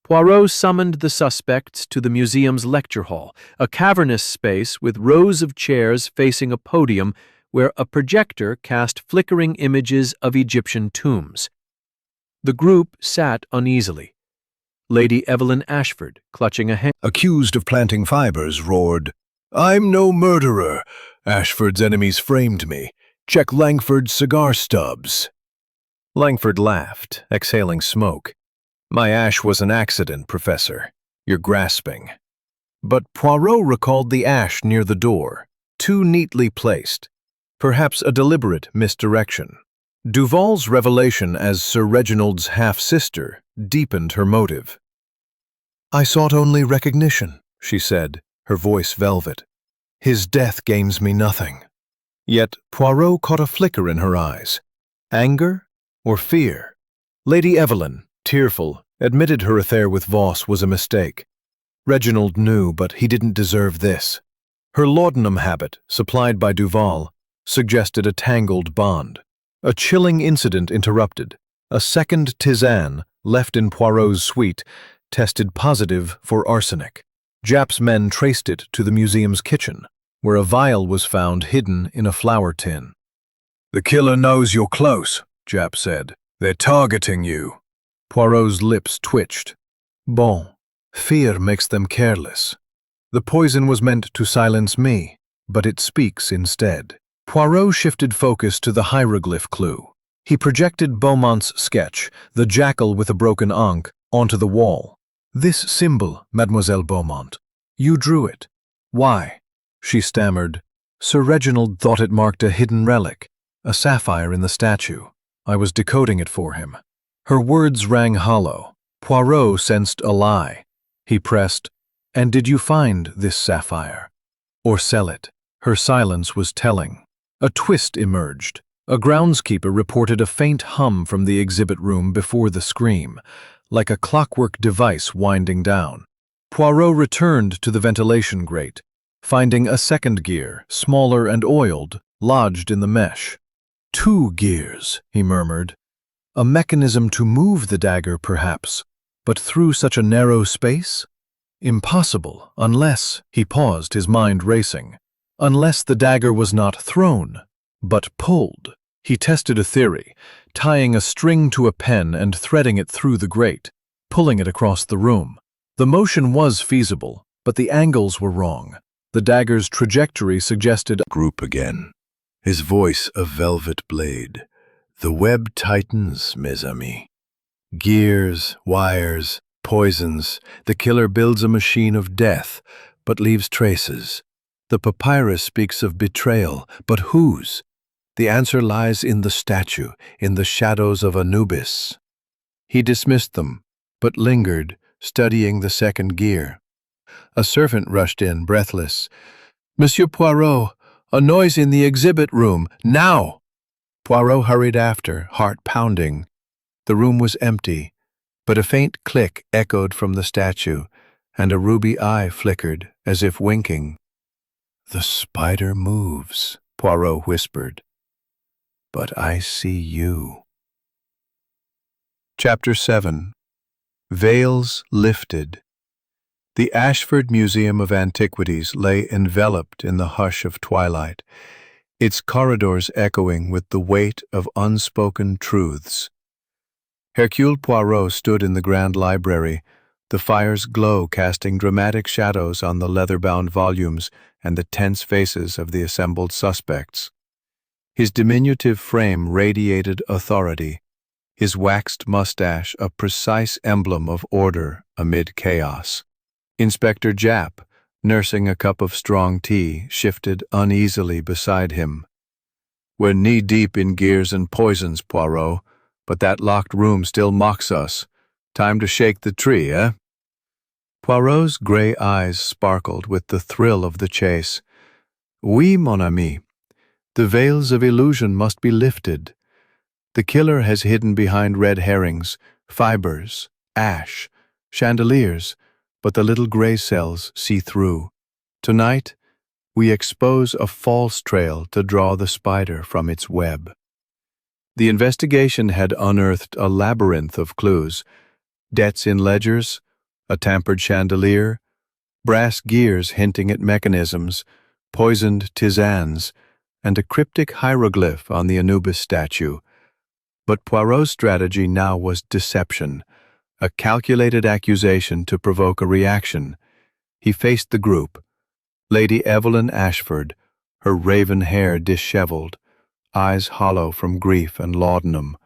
Poirot summoned the suspects to the museum's lecture hall, a cavernous space with rows of chairs facing a podium where a projector cast flickering images of Egyptian tombs. The group sat uneasily. Lady Evelyn Ashford, clutching a hand, accused of planting fibers, roared, "I'm no murderer. Ashford's enemies framed me. Check Langford's cigar stubs." Langford laughed, exhaling smoke. "My ash was an accident, Professor. You're grasping." But Poirot recalled the ash near the door, too neatly placed. Perhaps a deliberate misdirection. Duval's revelation as Sir Reginald's half-sister deepened her motive. "I sought only recognition," she said, her voice velvet. "His death gains me nothing." Yet Poirot caught a flicker in her eyes. Anger or fear? Lady Evelyn, tearful, admitted her affair with Voss was a mistake. Reginald knew, but he didn't deserve this. Her laudanum habit, supplied by Duval, suggested a tangled bond. A chilling incident interrupted. A second tisane, left in Poirot's suite, tested positive for arsenic. Japp's men traced it to the museum's kitchen, where a vial was found hidden in a flour tin. "The killer knows you're close," Japp said. "They're targeting you." Poirot's lips twitched. Bon, fear makes them careless. The poison was meant to silence me, but it speaks instead. Poirot shifted focus to the hieroglyph clue. He projected Beaumont's sketch, the jackal with a broken ankh, onto the wall. "This symbol, Mademoiselle Beaumont. You drew it. Why?" She stammered. "Sir Reginald thought it marked a hidden relic, a sapphire in the statue. I was decoding it for him." Her words rang hollow. Poirot sensed a lie. He pressed, "And did you find this sapphire? Or sell it?" Her silence was telling. A twist emerged. A groundskeeper reported a faint hum from the exhibit room before the scream, like a clockwork device winding down. Poirot returned to the ventilation grate, finding a second gear, smaller and oiled, lodged in the mesh. "Two gears," he murmured. A mechanism to move the dagger, perhaps, but through such a narrow space? Impossible, unless, he paused, his mind racing. Unless the dagger was not thrown, but pulled. He tested a theory, tying a string to a pen and threading it through the grate, pulling it across the room. The motion was feasible, but the angles were wrong. The dagger's trajectory suggested Group again. His voice a velvet blade. The web tightens, mes amis. Gears, wires, poisons. The killer builds a machine of death, but leaves traces. The papyrus speaks of betrayal, but whose? The answer lies in the statue, in the shadows of Anubis. He dismissed them, but lingered, studying the second gear. A servant rushed in, breathless. "Monsieur Poirot, a noise in the exhibit room, now!" Poirot hurried after, heart pounding. The room was empty, but a faint click echoed from the statue, and a ruby eye flickered, as if winking. "The spider moves," Poirot whispered. "But I see you." Chapter 7. Veils Lifted. The Ashford Museum of Antiquities lay enveloped in the hush of twilight, its corridors echoing with the weight of unspoken truths. Hercule Poirot stood in the grand library, the fire's glow casting dramatic shadows on the leather-bound volumes and the tense faces of the assembled suspects. His diminutive frame radiated authority, his waxed mustache a precise emblem of order amid chaos. Inspector Japp, nursing a cup of strong tea, shifted uneasily beside him. "We're knee-deep in gears and poisons, Poirot, but that locked room still mocks us. Time to shake the tree, eh?" Poirot's grey eyes sparkled with the thrill of the chase. "Oui, mon ami. The veils of illusion must be lifted. The killer has hidden behind red herrings, fibers, ash, chandeliers, but the little grey cells see through. Tonight, we expose a false trail to draw the spider from its web." The investigation had unearthed a labyrinth of clues: debts in ledgers, a tampered chandelier, brass gears hinting at mechanisms, poisoned tisanes, and a cryptic hieroglyph on the Anubis statue. But Poirot's strategy now was deception, a calculated accusation to provoke a reaction. He faced the group. Lady Evelyn Ashford, her raven hair disheveled, eyes hollow from grief and laudanum.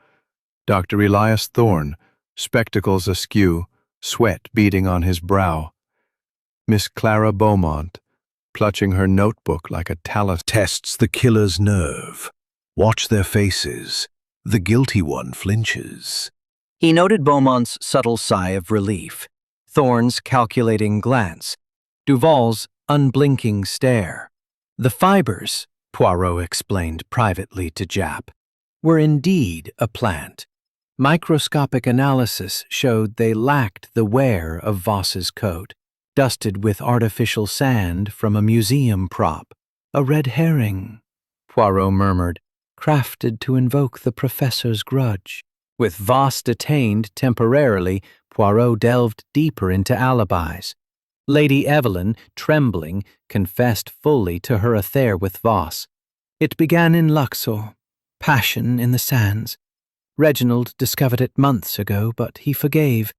Dr. Elias Thorne, spectacles askew, sweat beading on his brow. Miss Clara Beaumont, clutching her notebook like a talisman. Tests the killer's nerve. Watch their faces. The guilty one flinches. He noted Beaumont's subtle sigh of relief, Thorne's calculating glance, Duval's unblinking stare. The fibers, Poirot explained privately to Japp, were indeed a plant. Microscopic analysis showed they lacked the wear of Voss's coat, dusted with artificial sand from a museum prop. "A red herring," Poirot murmured, "crafted to invoke the professor's grudge." With Voss detained temporarily, Poirot delved deeper into alibis. Lady Evelyn, trembling, confessed fully to her affair with Voss. It began in Luxor, passion in the sands. Reginald discovered it months ago, but he forgave,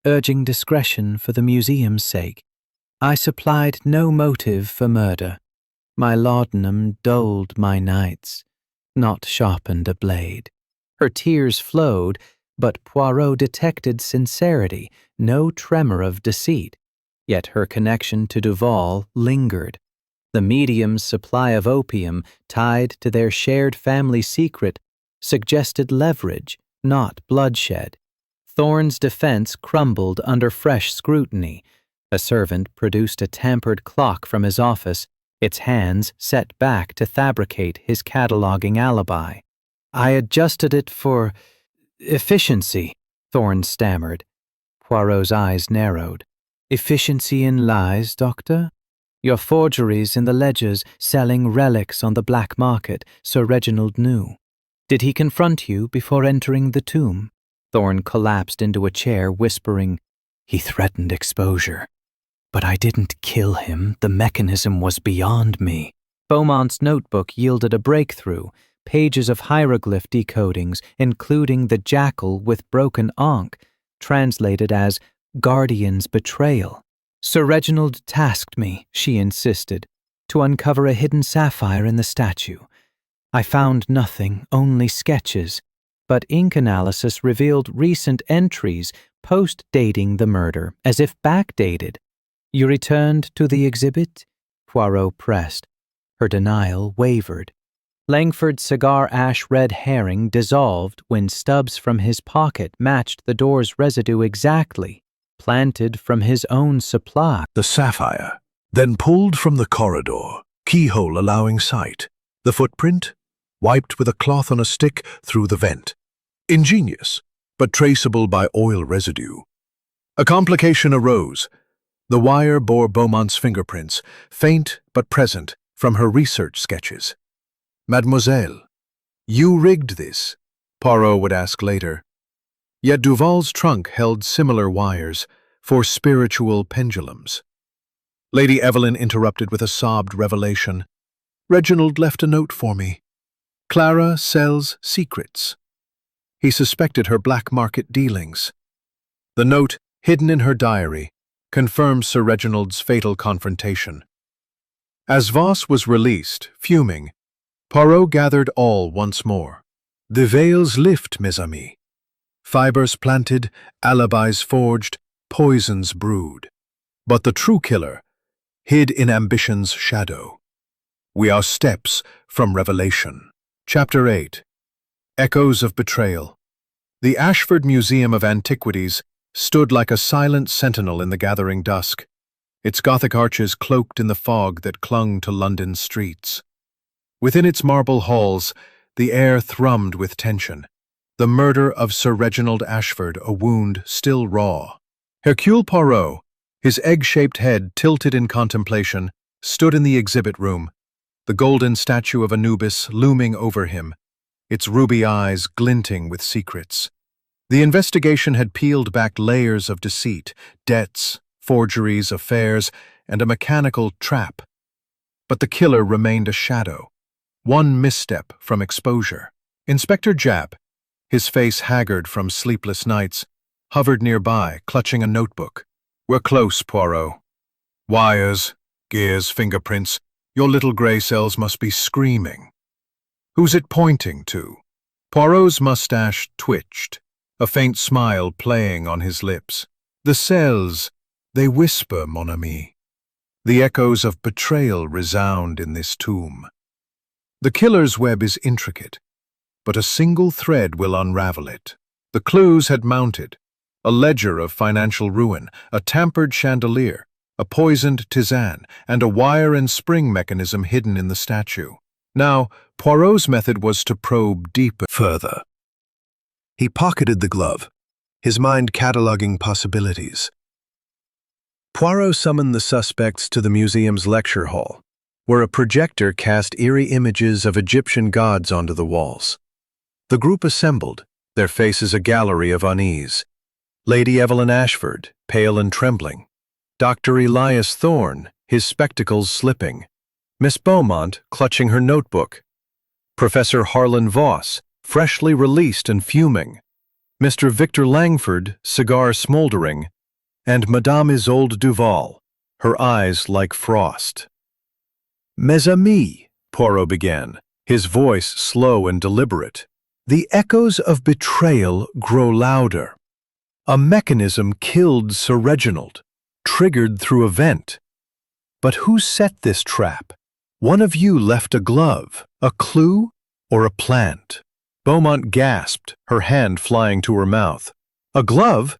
urging discretion for the museum's sake. I supplied no motive for murder. My laudanum dulled my nights, not sharpened a blade. Her tears flowed, but Poirot detected sincerity, no tremor of deceit. Yet her connection to Duval lingered. The medium's supply of opium, tied to their shared family secret, suggested leverage, not bloodshed. Thorne's defense crumbled under fresh scrutiny. A servant produced a tampered clock from his office, its hands set back to fabricate his cataloging alibi. "I adjusted it for efficiency," Thorne stammered. Poirot's eyes narrowed. "Efficiency in lies, Doctor? Your forgeries in the ledgers selling relics on the black market, Sir Reginald knew. Did he confront you before entering the tomb? Thorne collapsed into a chair, whispering, "He threatened exposure. But I didn't kill him. The mechanism was beyond me." Beaumont's notebook yielded a breakthrough, pages of hieroglyph decodings, including the jackal with broken ankh, translated as Guardian's Betrayal. "Sir Reginald tasked me," she insisted, "to uncover a hidden sapphire in the statue. I found nothing, only sketches, but ink analysis revealed recent entries post-dating the murder, as if backdated. You returned to the exhibit?" Poirot pressed. Her denial wavered. Langford's cigar ash red herring dissolved when stubs from his pocket matched the door's residue exactly, planted from his own supply. The sapphire, then pulled from the corridor, keyhole allowing sight. The footprint, wiped with a cloth on a stick through the vent. Ingenious, but traceable by oil residue. A complication arose. The wire bore Beaumont's fingerprints, faint but present, from her research sketches. "Mademoiselle, you rigged this?" Poirot would ask later. Yet Duval's trunk held similar wires for spiritual pendulums. Lady Evelyn interrupted with a sobbed revelation. "Reginald left a note for me. Clara sells secrets." He suspected her black market dealings. The note, hidden in her diary, confirmed Sir Reginald's fatal confrontation. As Voss was released, fuming, Poirot gathered all once more. The veils lift, mes amis. Fibers planted, alibis forged, poisons brewed. But the true killer hid in ambition's shadow. We are steps from revelation. Chapter 8. Echoes of Betrayal. The Ashford Museum of Antiquities stood like a silent sentinel in the gathering dusk, its Gothic arches cloaked in the fog that clung to London's streets. Within its marble halls, the air thrummed with tension. The murder of Sir Reginald Ashford, a wound still raw. Hercule Poirot, his egg-shaped head tilted in contemplation, stood in the exhibit room, the golden statue of Anubis looming over him, its ruby eyes glinting with secrets. The investigation had peeled back layers of deceit, debts, forgeries, affairs, and a mechanical trap. But the killer remained a shadow, one misstep from exposure. Inspector Japp, his face haggard from sleepless nights, hovered nearby, clutching a notebook. "We're close, Poirot. Wires, gears, fingerprints. Your little grey cells must be screaming." "Who's it pointing to?" Poirot's mustache twitched, a faint smile playing on his lips. "The cells, they whisper, mon ami. The echoes of betrayal resound in this tomb. The killer's web is intricate, but a single thread will unravel it." The clues had mounted: a ledger of financial ruin, a tampered chandelier, a poisoned tisane, and a wire and spring mechanism hidden in the statue. Now, Poirot's method was to probe deeper. Further. He pocketed the glove, his mind cataloging possibilities. Poirot summoned the suspects to the museum's lecture hall, where a projector cast eerie images of Egyptian gods onto the walls. The group assembled, their faces a gallery of unease. Lady Evelyn Ashford, pale and trembling. Dr. Elias Thorne, his spectacles slipping. Miss Beaumont, clutching her notebook. Professor Harlan Voss, freshly released and fuming. Mr. Victor Langford, cigar smoldering. And Madame Isolde Duval, her eyes like frost. "Mes amis," Poirot began, his voice slow and deliberate. "The echoes of betrayal grow louder. A mechanism killed Sir Reginald, triggered through a vent. But who set this trap? One of you left a glove, a clue, or a plant?" Beaumont gasped, her hand flying to her mouth. "A glove?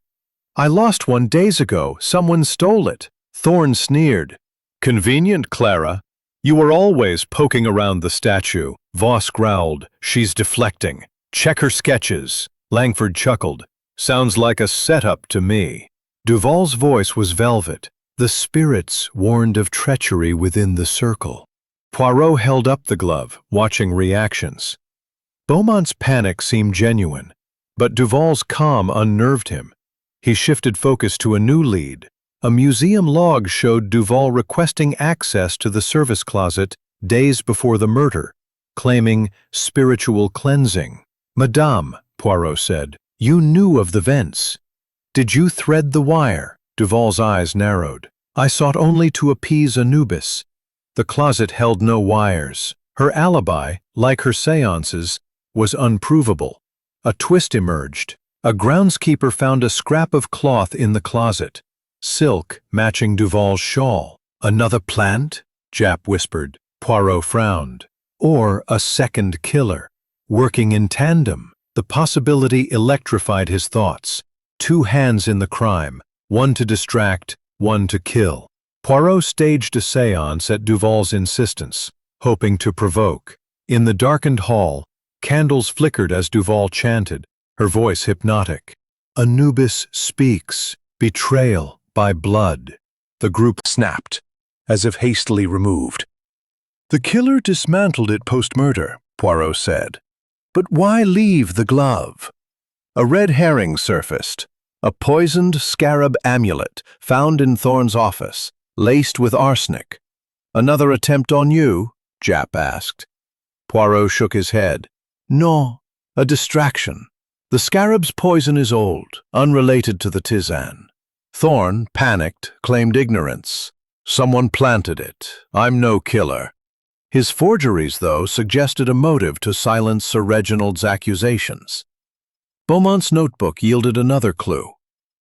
I lost one days ago. Someone stole it." Thorne sneered. "Convenient, Clara. You were always poking around the statue." Voss growled. "She's deflecting. Check her sketches." Langford chuckled. "Sounds like a setup to me." Duval's voice was velvet. The spirits warned of treachery within the circle. Poirot held up the glove, watching reactions. Beaumont's panic seemed genuine, but Duval's calm unnerved him. He shifted focus to a new lead. A museum log showed Duval requesting access to the service closet days before the murder, claiming spiritual cleansing. "Madame," Poirot said, "you knew of the vents. Did you thread the wire?" Duval's eyes narrowed. "I sought only to appease Anubis. The closet held no wires. Her alibi, like her seances, was unprovable. A twist emerged. A groundskeeper found a scrap of cloth in the closet, silk matching Duval's shawl. "Another plant?" Japp whispered. Poirot frowned. "Or a second killer, working in tandem." The possibility electrified his thoughts. Two hands in the crime, one to distract, one to kill. Poirot staged a séance at Duval's insistence, hoping to provoke. In the darkened hall, candles flickered as Duval chanted, her voice hypnotic. "Anubis speaks, betrayal by blood." The group snapped, as if hastily removed. "The killer dismantled it post-murder," Poirot said. "But why leave the glove?" A red herring surfaced, a poisoned scarab amulet found in Thorne's office, laced with arsenic. "Another attempt on you?" Japp asked. Poirot shook his head. "No, a distraction. The scarab's poison is old, unrelated to the tisane." Thorne, panicked, claimed ignorance. "Someone planted it. I'm no killer." His forgeries, though, suggested a motive to silence Sir Reginald's accusations. Beaumont's notebook yielded another clue.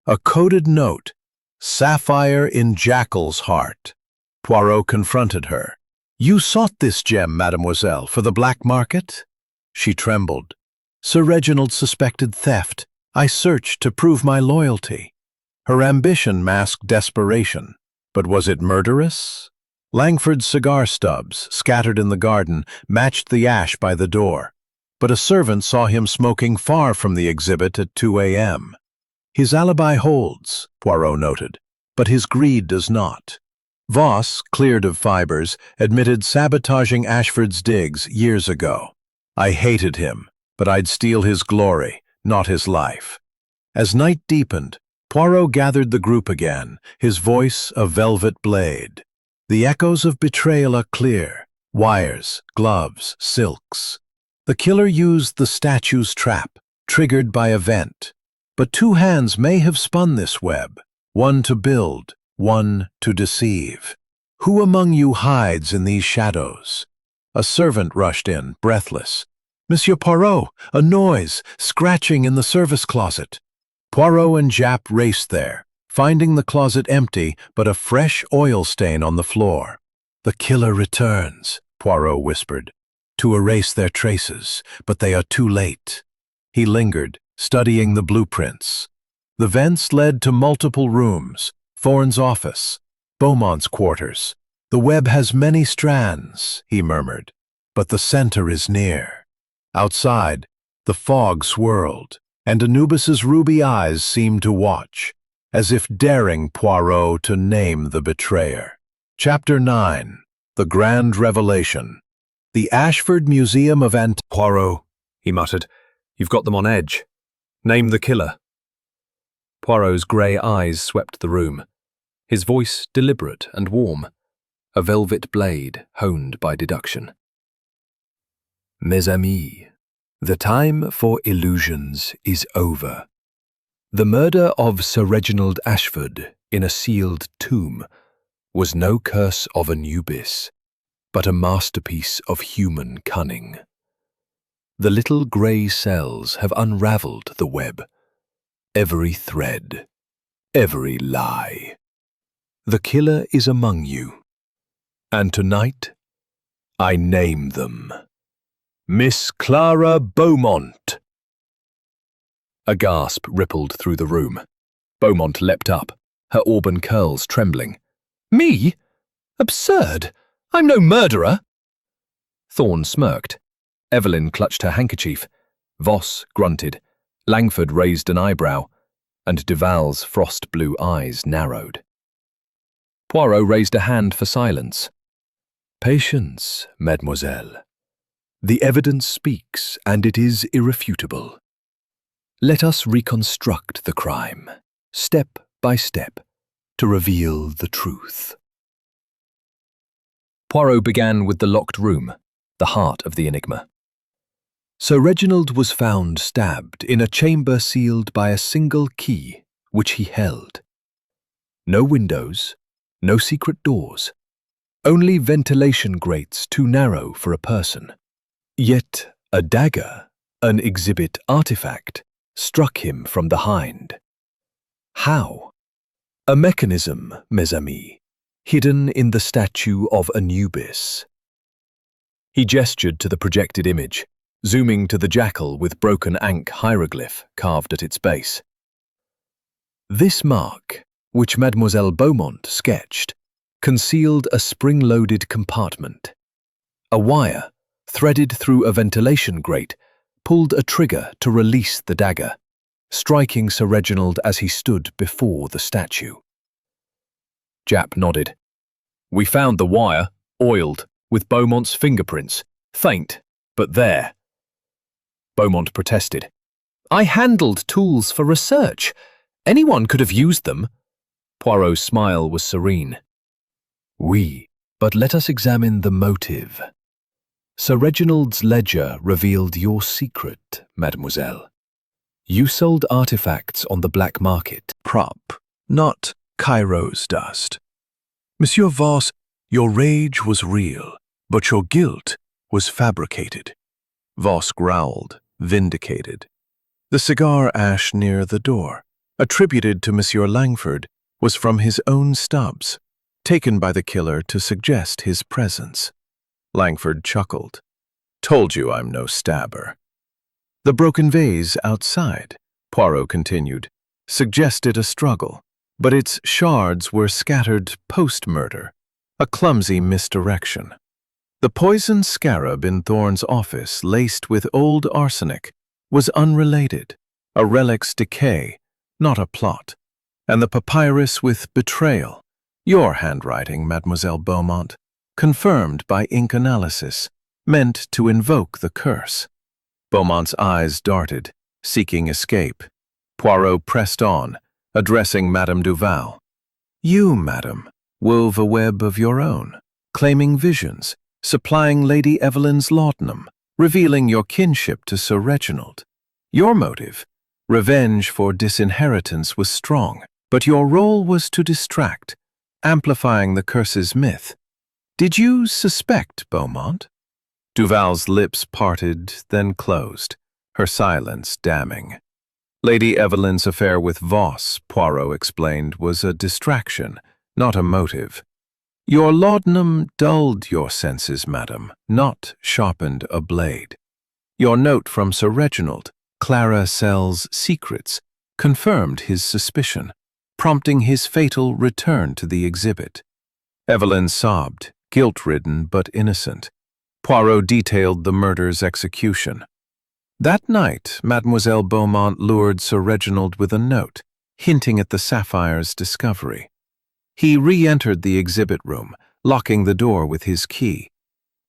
A coded note, "Sapphire in Jackal's heart." Poirot confronted her. "You sought this gem, mademoiselle, for the black market?" She trembled. "Sir Reginald suspected theft. I searched to prove my loyalty." Her ambition masked desperation. But was it murderous? Langford's cigar stubs, scattered in the garden, matched the ash by the door. But a servant saw him smoking far from the exhibit at 2 a.m. "His alibi holds," Poirot noted, "but his greed does not." Voss, cleared of fibers, admitted sabotaging Ashford's digs years ago. "I hated him, but I'd steal his glory, not his life." As night deepened, Poirot gathered the group again, his voice a velvet blade. The echoes of betrayal are clear: wires, gloves, silks. The killer used the statue's trap, triggered by a vent. But two hands may have spun this web, one to build, one to deceive. "Who among you hides in these shadows?" A servant rushed in, breathless. "Monsieur Poirot, a noise, scratching in the service closet." Poirot and Japp raced there, finding the closet empty but a fresh oil stain on the floor. "The killer returns," Poirot whispered, "to erase their traces, but they are too late." He lingered, studying the blueprints. The vents led to multiple rooms: Thorne's office, Beaumont's quarters. "The web has many strands," he murmured, "but the center is near." Outside, the fog swirled, and Anubis's ruby eyes seemed to watch, as if daring Poirot to name the betrayer. Chapter 9. The Grand Revelation. The Ashford Museum of "Poirot," he muttered, "you've got them on edge. Name the killer." Poirot's grey eyes swept the room, his voice deliberate and warm, a velvet blade honed by deduction. "Mes amis, the time for illusions is over. The murder of Sir Reginald Ashford in a sealed tomb was no curse of Anubis, but a masterpiece of human cunning. The little grey cells have unravelled the web, every thread, every lie. The killer is among you, and tonight I name them. Miss Clara Beaumont." A gasp rippled through the room. Beaumont leapt up, her auburn curls trembling. "Me? Absurd! I'm no murderer!" Thorne smirked. Evelyn clutched her handkerchief. Voss grunted. Langford raised an eyebrow, and Duval's frost-blue eyes narrowed. Poirot raised a hand for silence. "Patience, mademoiselle. The evidence speaks, and it is irrefutable. Let us reconstruct the crime, step by step, to reveal the truth. Poirot began with the locked room, the heart of the enigma. Sir Reginald was found stabbed in a chamber sealed by a single key, which he held. No windows, no secret doors, only ventilation grates too narrow for a person. Yet a dagger, an exhibit artifact, struck him from behind. How? A mechanism, mes amis, hidden in the statue of Anubis. He gestured to the projected image, zooming to the jackal with broken ankh hieroglyph carved at its base. This mark, which Mademoiselle Beaumont sketched, concealed a spring-loaded compartment. A wire, threaded through a ventilation grate, pulled a trigger to release the dagger, striking Sir Reginald as he stood before the statue. Japp nodded. We found the wire, oiled, with Beaumont's fingerprints. Faint, but there. Beaumont protested. I handled tools for research. Anyone could have used them. Poirot's smile was serene. Oui, but let us examine the motive. Sir Reginald's ledger revealed your secret, mademoiselle. You sold artifacts on the black market. Prop, not Cairo's dust. Monsieur Voss, your rage was real, but your guilt was fabricated. Voss growled, vindicated. The cigar ash near the door, attributed to Monsieur Langford, was from his own stubs, taken by the killer to suggest his presence. Langford chuckled. Told you I'm no stabber. The broken vase outside, Poirot continued, suggested a struggle, but its shards were scattered post-murder, a clumsy misdirection. The poisoned scarab in Thorne's office, laced with old arsenic, was unrelated, a relic's decay, not a plot. And the papyrus with betrayal, your handwriting, Mademoiselle Beaumont, confirmed by ink analysis, meant to invoke the curse. Beaumont's eyes darted, seeking escape. Poirot pressed on, addressing Madame Duval. You, madame, wove a web of your own, claiming visions, supplying Lady Evelyn's laudanum, revealing your kinship to Sir Reginald. Your motive, revenge for disinheritance, was strong, but your role was to distract, amplifying the curse's myth. Did you suspect Beaumont? Duval's lips parted, then closed, her silence damning. Lady Evelyn's affair with Voss, Poirot explained, was a distraction, not a motive. Your laudanum dulled your senses, madam, not sharpened a blade. Your note from Sir Reginald, Clara sells secrets, confirmed his suspicion, prompting his fatal return to the exhibit. Evelyn sobbed, guilt-ridden but innocent. Poirot detailed the murder's execution. That night, Mademoiselle Beaumont lured Sir Reginald with a note, hinting at the sapphire's discovery. He re-entered the exhibit room, locking the door with his key.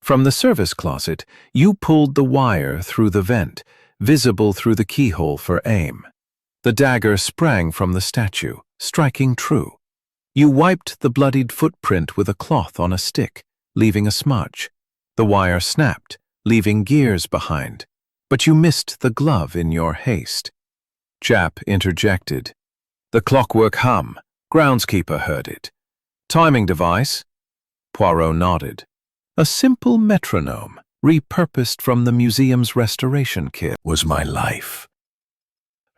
From the service closet, you pulled the wire through the vent, visible through the keyhole for aim. The dagger sprang from the statue, striking true. You wiped the bloodied footprint with a cloth on a stick, leaving a smudge. The wire snapped, leaving gears behind, but you missed the glove in your haste. Japp interjected. The clockwork hum. Groundskeeper heard it. Timing device? Poirot nodded. A simple metronome, repurposed from the museum's restoration kit, was my life.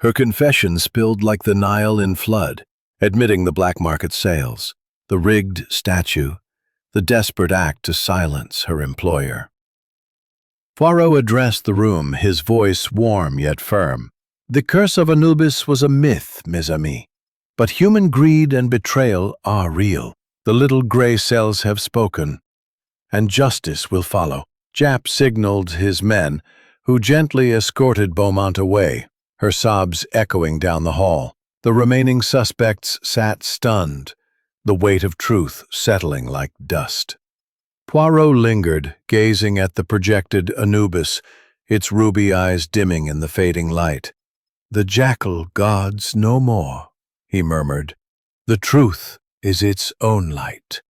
Her confession spilled like the Nile in flood, admitting the black market sales, the rigged statue, the desperate act to silence her employer. Poirot addressed the room, his voice warm yet firm. The curse of Anubis was a myth, mes amis. But human greed and betrayal are real. The little gray cells have spoken, and justice will follow. Japp signaled his men, who gently escorted Beaumont away, her sobs echoing down the hall. The remaining suspects sat stunned, the weight of truth settling like dust. Poirot lingered, gazing at the projected Anubis, its ruby eyes dimming in the fading light. "The jackal gods no more," he murmured. "The truth is its own light."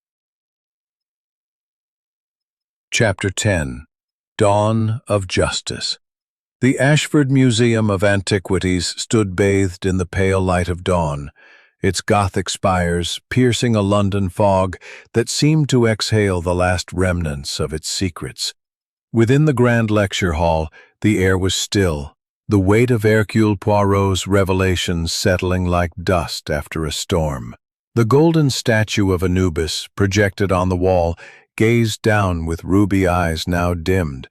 Chapter 10. Dawn of Justice. The Ashford Museum of Antiquities stood bathed in the pale light of dawn, its Gothic spires piercing a London fog that seemed to exhale the last remnants of its secrets. Within the grand lecture hall, the air was still, the weight of Hercule Poirot's revelations settling like dust after a storm. The golden statue of Anubis, projected on the wall, gazed down with ruby eyes now dimmed,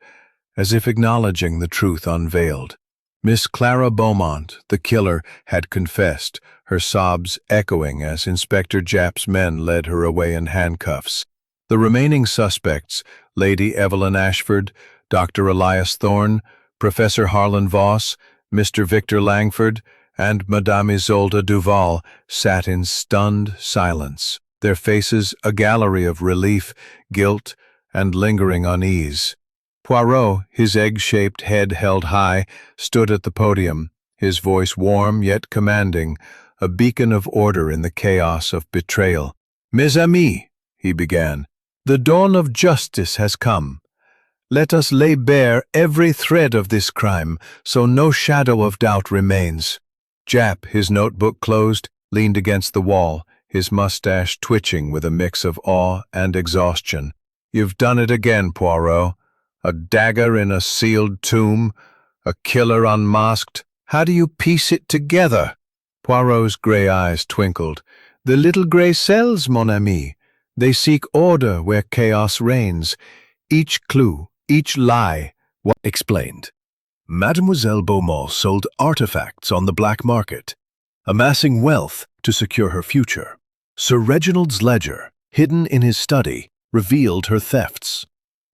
as if acknowledging the truth unveiled. Miss Clara Beaumont, the killer, had confessed, her sobs echoing as Inspector Japp's men led her away in handcuffs. The remaining suspects, Lady Evelyn Ashford, Dr. Elias Thorne, Professor Harlan Voss, Mr. Victor Langford, and Madame Isolde Duval, sat in stunned silence, their faces a gallery of relief, guilt, and lingering unease. Poirot, his egg-shaped head held high, stood at the podium, his voice warm yet commanding, a beacon of order in the chaos of betrayal. "Mes amis," he began, "the dawn of justice has come. Let us lay bare every thread of this crime, so no shadow of doubt remains." Japp, his notebook closed, leaned against the wall, his mustache twitching with a mix of awe and exhaustion. "You've done it again, Poirot. A dagger in a sealed tomb, a killer unmasked. How do you piece it together?" Poirot's grey eyes twinkled. "The little grey cells, mon ami. They seek order where chaos reigns. Each clue, each lie." What explained? Mademoiselle Beaumont sold artifacts on the black market, amassing wealth to secure her future. Sir Reginald's ledger, hidden in his study, revealed her thefts.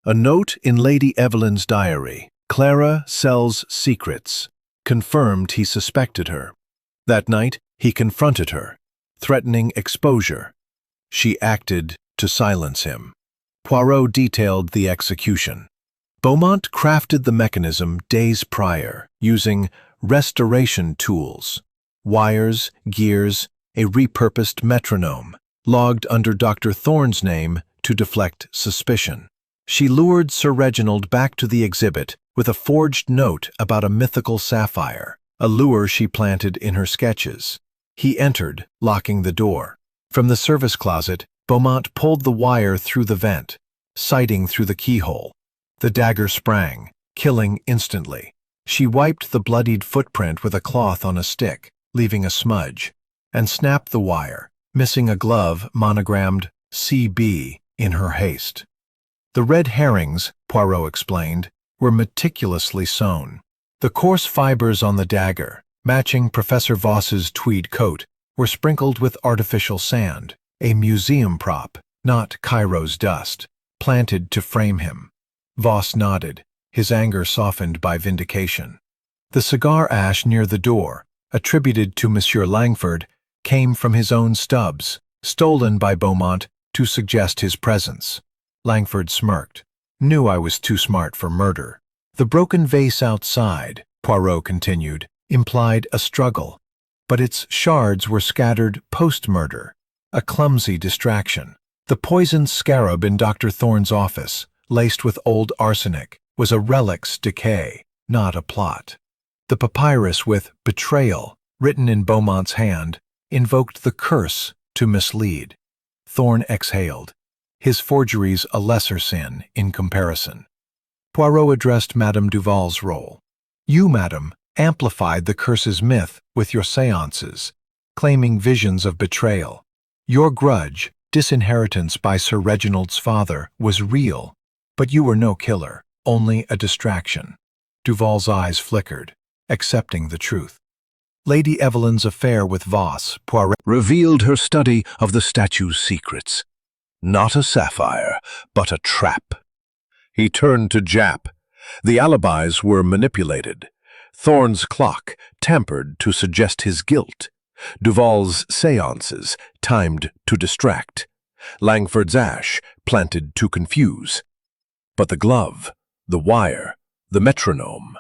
A note in Lady Evelyn's diary, "Clara sells secrets," confirmed he suspected her. That night, he confronted her, threatening exposure. She acted to silence him. Poirot detailed the execution. Beaumont crafted the mechanism days prior, using restoration tools, wires, gears, a repurposed metronome, logged under Dr. Thorne's name to deflect suspicion. She lured Sir Reginald back to the exhibit with a forged note about a mythical sapphire, a lure she planted in her sketches. He entered, locking the door. From the service closet, Beaumont pulled the wire through the vent, sighting through the keyhole. The dagger sprang, killing instantly. She wiped the bloodied footprint with a cloth on a stick, leaving a smudge, and snapped the wire, missing a glove monogrammed CB in her haste. The red herrings, Poirot explained, were meticulously sewn. The coarse fibers on the dagger, matching Professor Voss's tweed coat, were sprinkled with artificial sand, a museum prop, not Cairo's dust, planted to frame him. Voss nodded, his anger softened by vindication. The cigar ash near the door, attributed to Monsieur Langford, came from his own stubs, stolen by Beaumont to suggest his presence. Langford smirked. "Knew I was too smart for murder." The broken vase outside, Poirot continued, implied a struggle, but its shards were scattered post-murder, a clumsy distraction. The poisoned scarab in Dr. Thorne's office, laced with old arsenic, was a relic's decay, not a plot. The papyrus with "betrayal" written in Beaumont's hand invoked the curse to mislead. Thorne exhaled, his forgeries a lesser sin in comparison. Poirot addressed Madame Duval's role. "You, madame, amplified the curse's myth with your séances, claiming visions of betrayal. Your grudge, disinheritance by Sir Reginald's father, was real, but you were no killer, only a distraction." Duval's eyes flickered, accepting the truth. Lady Evelyn's affair with Voss, Poirot revealed her study of the statue's secrets. Not a sapphire, but a trap. He turned to Japp. The alibis were manipulated. Thorne's clock tampered to suggest his guilt. Duval's séances timed to distract. Langford's ash, planted to confuse. But the glove, the wire, the metronome,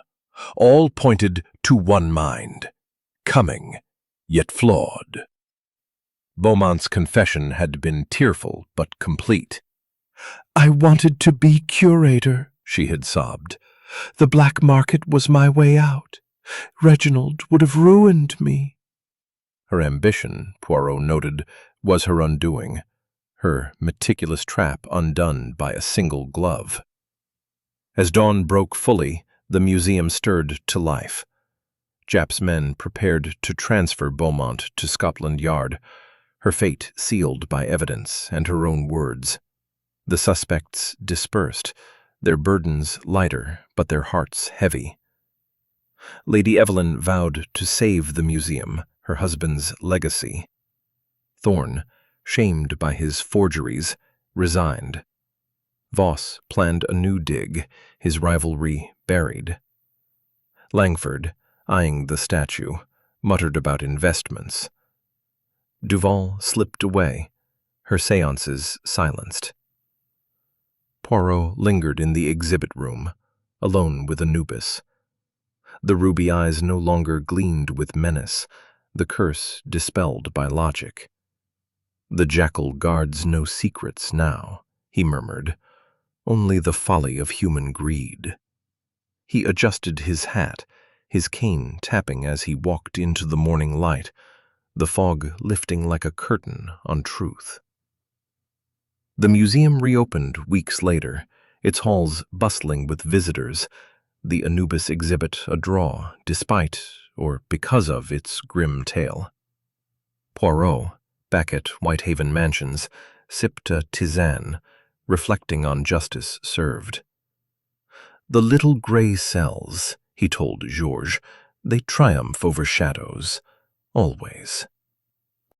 all pointed to one mind, coming, yet flawed. Beaumont's confession had been tearful but complete. "I wanted to be curator," she had sobbed. "The black market was my way out. Reginald would have ruined me." Her ambition, Poirot noted, was her undoing, her meticulous trap undone by a single glove. As dawn broke fully, the museum stirred to life. Japp's men prepared to transfer Beaumont to Scotland Yard, her fate sealed by evidence and her own words. The suspects dispersed, their burdens lighter, but their hearts heavy. Lady Evelyn vowed to save the museum, her husband's legacy. Thorne, shamed by his forgeries, resigned. Voss planned a new dig, his rivalry buried. Langford, eyeing the statue, muttered about investments. Duval slipped away, her seances silenced. Poirot lingered in the exhibit room, alone with Anubis. The ruby eyes no longer gleamed with menace, the curse dispelled by logic. "The jackal guards no secrets now," he murmured, "only the folly of human greed." He adjusted his hat, his cane tapping as he walked into the morning light, the fog lifting like a curtain on truth. The museum reopened weeks later, its halls bustling with visitors, the Anubis exhibit a draw despite, or because of, its grim tale. Poirot, back at Whitehaven Mansions, sipped a tisane, reflecting on justice served. "The little gray cells," he told Georges, "they triumph over shadows, always."